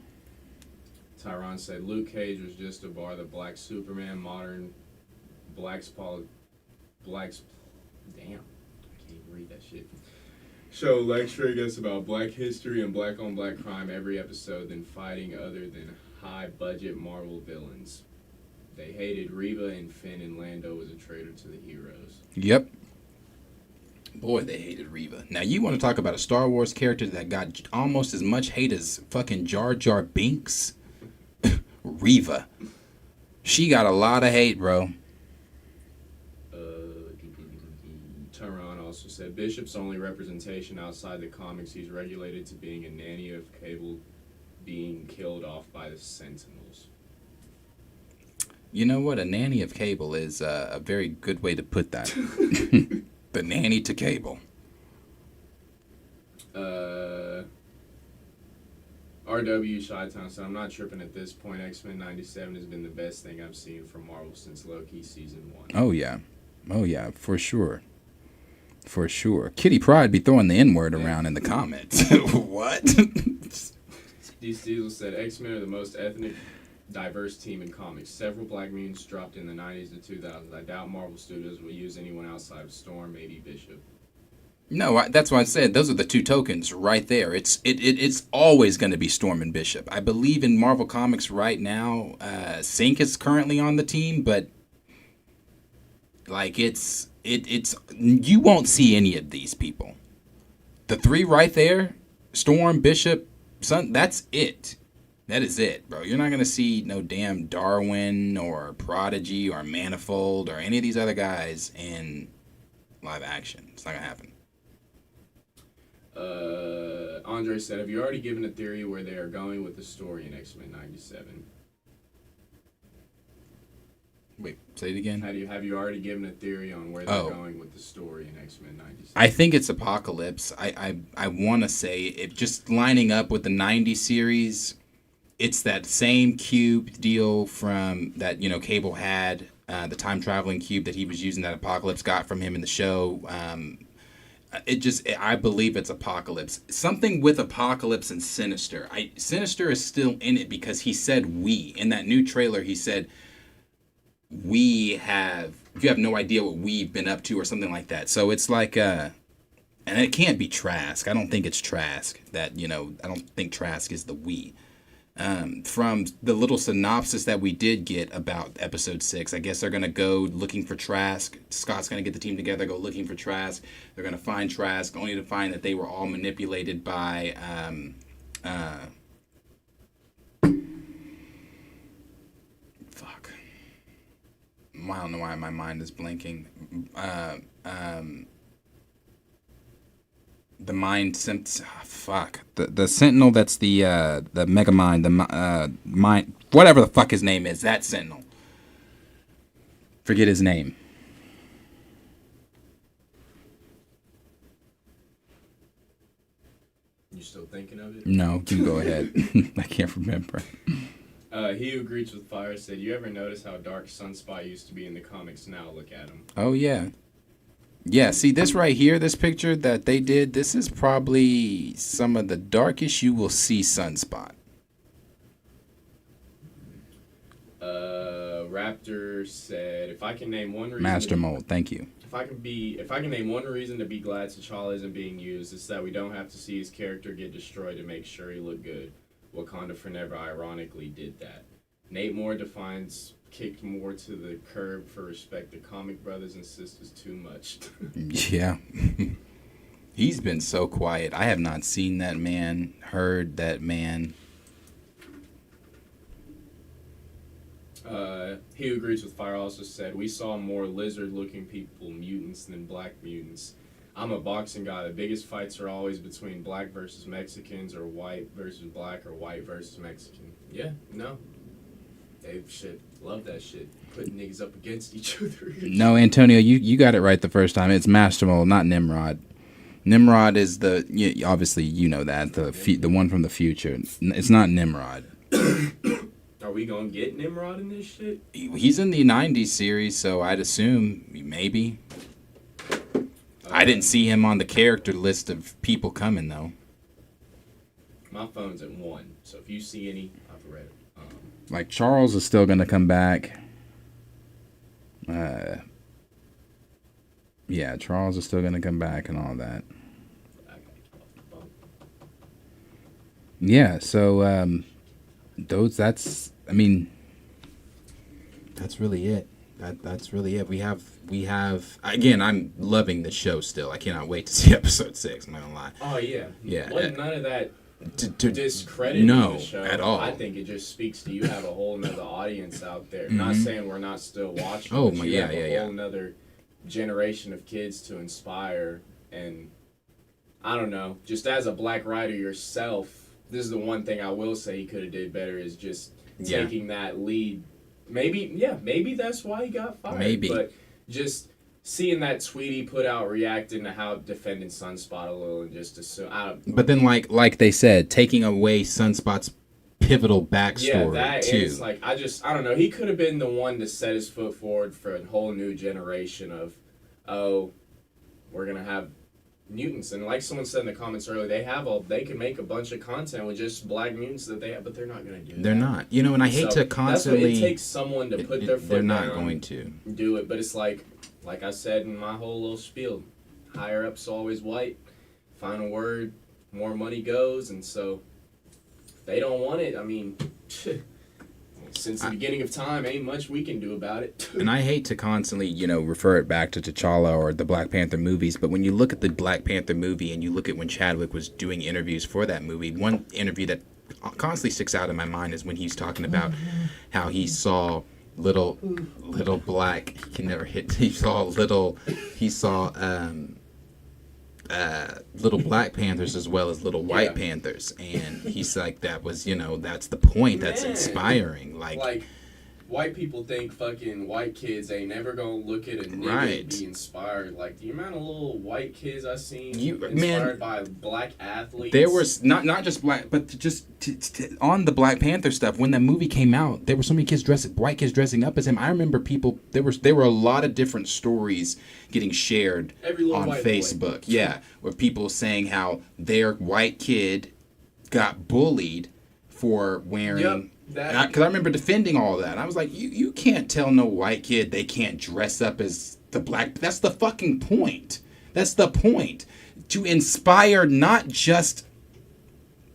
Tyron said Luke Cage was just a bar. The Black Superman, modern blacks. Damn, I can't even read that shit. Show lecturing us about black history and black on black crime every episode, then fighting other than high budget Marvel villains. They hated Reva and Finn, and Lando was a traitor to the heroes. Yep. Boy, they hated Reva. Now, you want to talk about a Star Wars character that got almost as much hate as fucking Jar Jar Binks? Reva. She got a lot of hate, bro. Tyron also said Bishop's only representation outside the comics. He's regulated to being a nanny of Cable being killed off by the Sentinels. You know what? A nanny of Cable is a very good way to put that. The nanny to Cable. RW Chi-Town said, I'm not tripping at this point. X-Men 97 has been the best thing I've seen from Marvel since Loki Season 1. Oh, yeah, for sure. Kitty Pryde be throwing the N-word around in the comments. What? Steve Diesel said, X-Men are the most ethnic diverse team in comics. Several black mutants dropped in the 90s to 2000s. I doubt Marvel Studios will use anyone outside of Storm, maybe Bishop. No, that's why I said those are the two tokens right there. It's always going to be Storm and Bishop. I believe in Marvel Comics right now. Sync is currently on the team, but like it's you won't see any of these people. The three right there, Storm, Bishop, Sun. That's it. That is it, bro. You're not going to see no damn Darwin or Prodigy or Manifold or any of these other guys in live action. It's not going to happen. Andre said, have you already given a theory where they are going with the story in X-Men 97? Wait, say it again? Have you already given a theory on where they're going with the story in X-Men 97? I think it's Apocalypse. I want to say, it just lining up with the 90 series, it's that same cube deal from that, Cable had, the time-traveling cube that he was using that Apocalypse got from him in the show. I believe it's Apocalypse. Something with Apocalypse and Sinister. Sinister is still in it because he said we. In that new trailer, he said, you have no idea what we've been up to or something like that. So it's like, and it can't be Trask. I don't think it's Trask. I don't think Trask is the we. From the little synopsis that we did get about episode 6, I guess they're going to go looking for Trask. Scott's going to get the team together, go looking for Trask. They're going to find Trask, only to find that they were all manipulated by, fuck. I don't know why my mind is blanking. The mind fuck the Sentinel. That's the Mega Mind. The mind, whatever the fuck his name is. That Sentinel. Forget his name. You still thinking of it? No, you go ahead. I can't remember. He Who Greets with Fire said, "You ever notice how dark Sunspot used to be in the comics? Now look at him." Oh, yeah. Yeah, see this right here, this picture that they did, this is probably some of the darkest you will see Sunspot. Raptor said, "If I can name one reason..." Master Mold, thank you. If I can name one reason to be glad T'Challa isn't being used, it's that we don't have to see his character get destroyed to make sure he looked good. Wakanda Forever ironically did that. Nate Moore defines kicked more to the curb for respect to comic brothers and sisters too much." Yeah. He's been so quiet. I have not seen that man, heard that man. He Who Agrees with Fire also said, "We saw more lizard-looking people, mutants, than black mutants. I'm a boxing guy. The biggest fights are always between black versus Mexicans or white versus black or white versus Mexican." Yeah, no. They shit, love that shit. Putting niggas up against each other. No, Antonio, you got it right the first time. It's Master Mold, not Nimrod. Nimrod is obviously you know that, the one from the future. It's not Nimrod. Are we gonna get Nimrod in this shit? He's in the 90s series, so I'd assume maybe. I didn't see him on the character list of people coming, though. My phone's at 1, so if you see any, I've read it. Like, Charles is still going to come back. Yeah, Charles is still going to come back and all that. Yeah, so, that's really it. That's really it. We have again, I'm loving the show still. I cannot wait to see episode 6, I'm not gonna lie. Oh yeah. Yeah. Wasn't none of that to discredit no, the show at all. I think it just speaks to you have a whole nother audience out there. Not saying we're not still watching. Oh but my you yeah, have yeah, a yeah. whole nother generation of kids to inspire, and I don't know, just as a black writer yourself, this is the one thing I will say he could have did better is just taking that lead. Maybe that's why he got fired. Maybe. But just seeing that tweet he put out reacting to how defending Sunspot a little and just assume. But then, like they said, taking away Sunspot's pivotal backstory that too. is like I don't know. He could have been the one to set his foot forward for a whole new generation of, we're gonna have mutants, and like someone said in the comments earlier, they can make a bunch of content with just black mutants that they have, but they're not gonna do that. They're not. And I hate to constantly. That's what it takes someone to put their foot They're down. not going to do it, but it's like I said in my whole little spiel, higher up's always white. Final word, more money goes, and so if they don't want it, I mean, since the beginning of time, ain't much we can do about it. And I hate to constantly, refer it back to T'Challa or the Black Panther movies, but when you look at the Black Panther movie and you look at when Chadwick was doing interviews for that movie, one interview that constantly sticks out in my mind is when he's talking about how he saw little black, he can never hit, he saw little Black Panthers as well as little White Panthers, and he's like, that was, that's the point. That's inspiring. Like white people think fucking white kids ain't never gonna look at a nigga and be inspired. Like the amount of little white kids I seen inspired by black athletes. There was not just black, but just on the Black Panther stuff. When that movie came out, there were so many white kids dressing up as him. I remember people. There were a lot of different stories getting shared on Facebook. Yeah, where people saying how their white kid got bullied for wearing. Because I remember defending all that. I was like, you can't tell no white kid they can't dress up as the black. That's the fucking point. That's the point. To inspire not just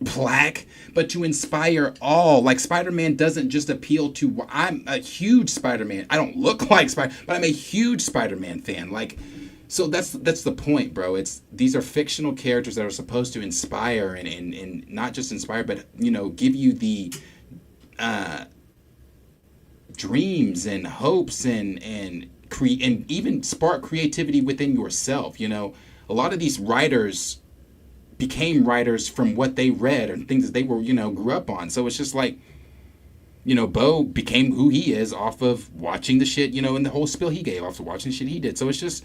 black, but to inspire all. Like, Spider-Man doesn't just appeal to... I'm a huge Spider-Man. I don't look like Spider, but I'm a huge Spider-Man fan. Like, so that's the point, bro. These are fictional characters that are supposed to inspire and not just inspire, but, give you the... dreams and hopes and even spark creativity within yourself. A lot of these writers became writers from what they read and things that they were, grew up on. So it's just like, Bo became who he is off of watching the shit, and the whole spiel he gave off of watching the shit he did. So it's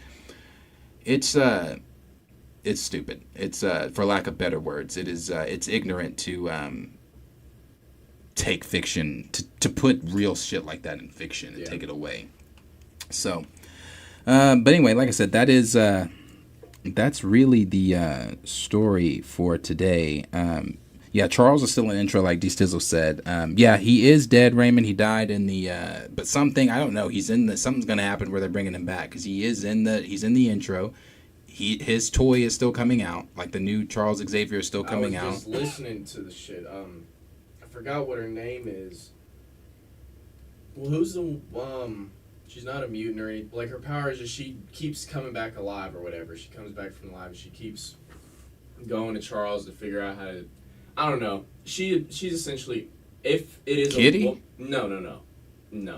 it's stupid. It's for lack of better words, it's ignorant to take fiction to put real shit like that in fiction and take it away. So, but anyway, like I said, that's really the story for today. Yeah, Charles is still in intro, like D Stizzle said. Yeah, he is dead, Raymond. He died in the but something, I don't know. He's in the something's gonna happen where they're bringing him back because he's in the intro. His toy is still coming out, like the new Charles Xavier is still coming out. I was just listening to the shit. I forgot what her name is. Well, who's the she's not a mutant or anything. Like her power is just she keeps coming back alive or whatever. She comes back from alive and she keeps going to Charles to figure out how to. I don't know. She's essentially, if it is Kitty? No.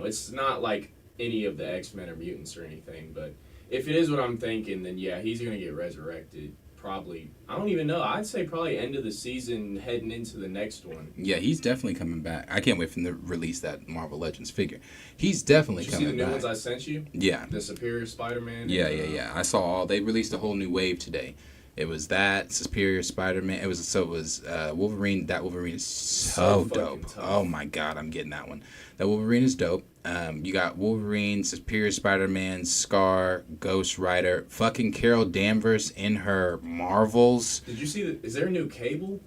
It's not like any of the X-Men or mutants or anything. But if it is what I'm thinking, then yeah, he's gonna get resurrected. Probably. I don't even know. I'd say probably end of the season, heading into the next one. Yeah, he's definitely coming back. I can't wait for them to release that Marvel Legends figure. He's definitely coming back. Did you see the new ones I sent you? Yeah. The Superior Spider-Man. Yeah. I saw all. They released a whole new wave today. It was that Superior Spider-Man. It was Wolverine. That Wolverine is so dope. Tough. Oh my God, I'm getting that one. That Wolverine is dope. You got Wolverine, Superior Spider-Man, Scar, Ghost Rider, fucking Carol Danvers in her Marvels. Did you see is there a new Cable?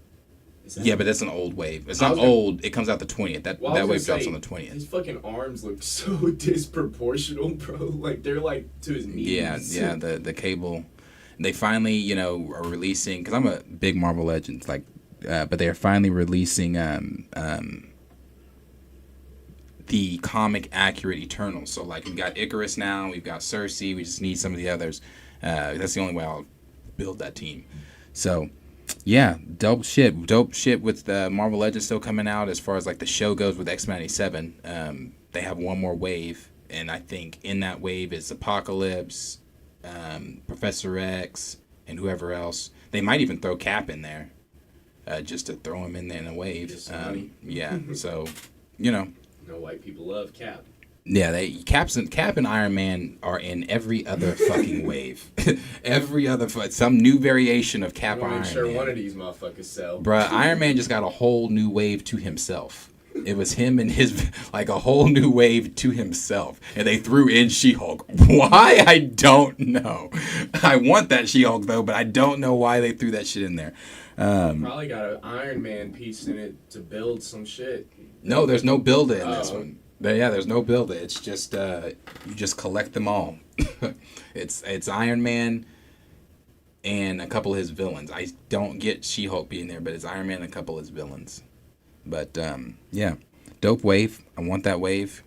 Yeah, but that's an old wave. It's not old. It comes out the 20th. That wave drops on the 20th. His fucking arms look so disproportional, bro. Like they're like to his knees. Yeah. The Cable. They finally, are releasing, because I'm a big Marvel Legends, but they are finally releasing the comic accurate Eternals. So, we've got Icarus now, we've got Cersei, we just need some of the others. That's the only way I'll build that team. So, yeah, dope shit with Marvel Legends still coming out as far as, the show goes with X-97. They have one more wave, and I think in that wave is Apocalypse, Professor X, and whoever else. They might even throw Cap in there, just to throw him in there in a wave. Yeah, so No white people love Cap. Yeah, Cap and Iron Man are in every other fucking wave. Every other some new variation of Cap or Iron Man. One of these motherfuckers sell. Bruh, Iron Man just got a whole new wave to himself. It was him and his, a whole new wave to himself. And they threw in She-Hulk. Why? I don't know. I want that She-Hulk, though, but I don't know why they threw that shit in there. Probably got an Iron Man piece in it to build some shit. No, there's no builder in this one. There's no builder. It's just, you just collect them all. It's Iron Man and a couple of his villains. I don't get She-Hulk being there, but it's Iron Man and a couple of his villains. But, yeah, dope wave. I want that wave.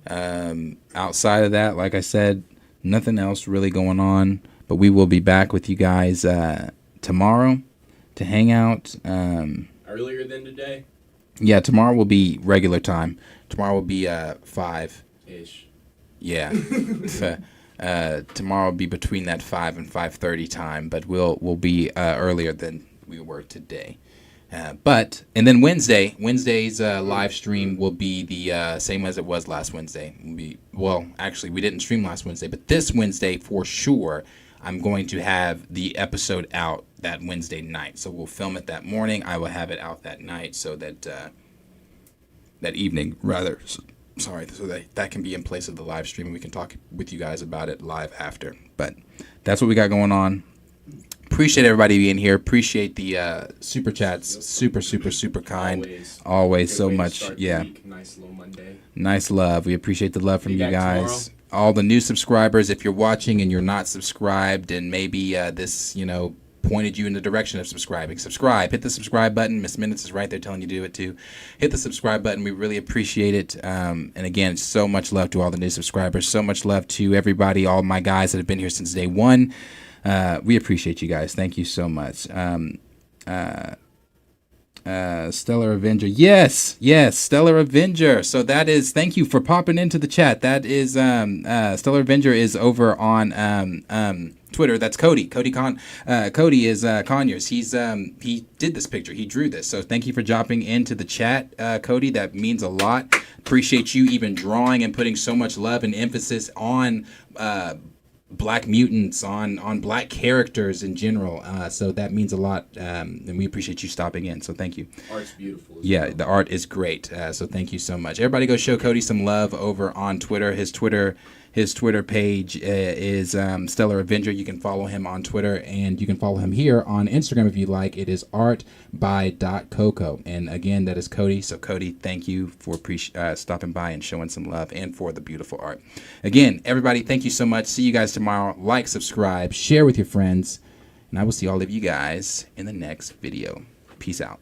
Outside of that, like I said, nothing else really going on. But we will be back with you guys tomorrow to hang out. Earlier than today? Yeah, tomorrow will be regular time. Tomorrow will be 5-ish. Yeah. Tomorrow will be between that 5 and 5:30 time, but we'll be earlier than we were today. And then Wednesday's live stream will be the same as it was last Wednesday. Actually, we didn't stream last Wednesday, but this Wednesday for sure, I'm going to have the episode out that Wednesday night. So we'll film it that morning. I will have it out that night, so that that evening rather. So that can be in place of the live stream, and we can talk with you guys about it live after. But that's what we got going on. Appreciate everybody being here. Appreciate the super chats. Super kind. Always so much. Yeah. Nice little Monday. Nice love. We appreciate the love from you guys. Tomorrow. All the new subscribers, if you're watching and you're not subscribed, and maybe this, pointed you in the direction of subscribing. Subscribe. Hit the subscribe button. Miss Minutes is right there telling you to do it too. Hit the subscribe button. We really appreciate it. And again, so much love to all the new subscribers. So much love to everybody, all my guys that have been here since day one. We appreciate you guys. Thank you so much. Stellar Avenger. Yes, Stellar Avenger. So that is, thank you for popping into the chat. That is, Stellar Avenger is over on Twitter. That's Cody. Cody is Conyers. He did this picture. He drew this. So thank you for dropping into the chat, Cody. That means a lot. Appreciate you even drawing and putting so much love and emphasis on Black mutants, on Black characters in general. So that means a lot, and we appreciate you stopping in. So thank you. Art's beautiful. Yeah, the art is great. So thank you so much. Everybody go show Cody some love over on Twitter. His Twitter page is Stellar Avenger. You can follow him on Twitter, and you can follow him here on Instagram if you like. It is art.by.coco. And again, that is Cody. So Cody, thank you for stopping by and showing some love and for the beautiful art. Again, everybody, thank you so much. See you guys tomorrow. Like, subscribe, share with your friends, and I will see all of you guys in the next video. Peace out.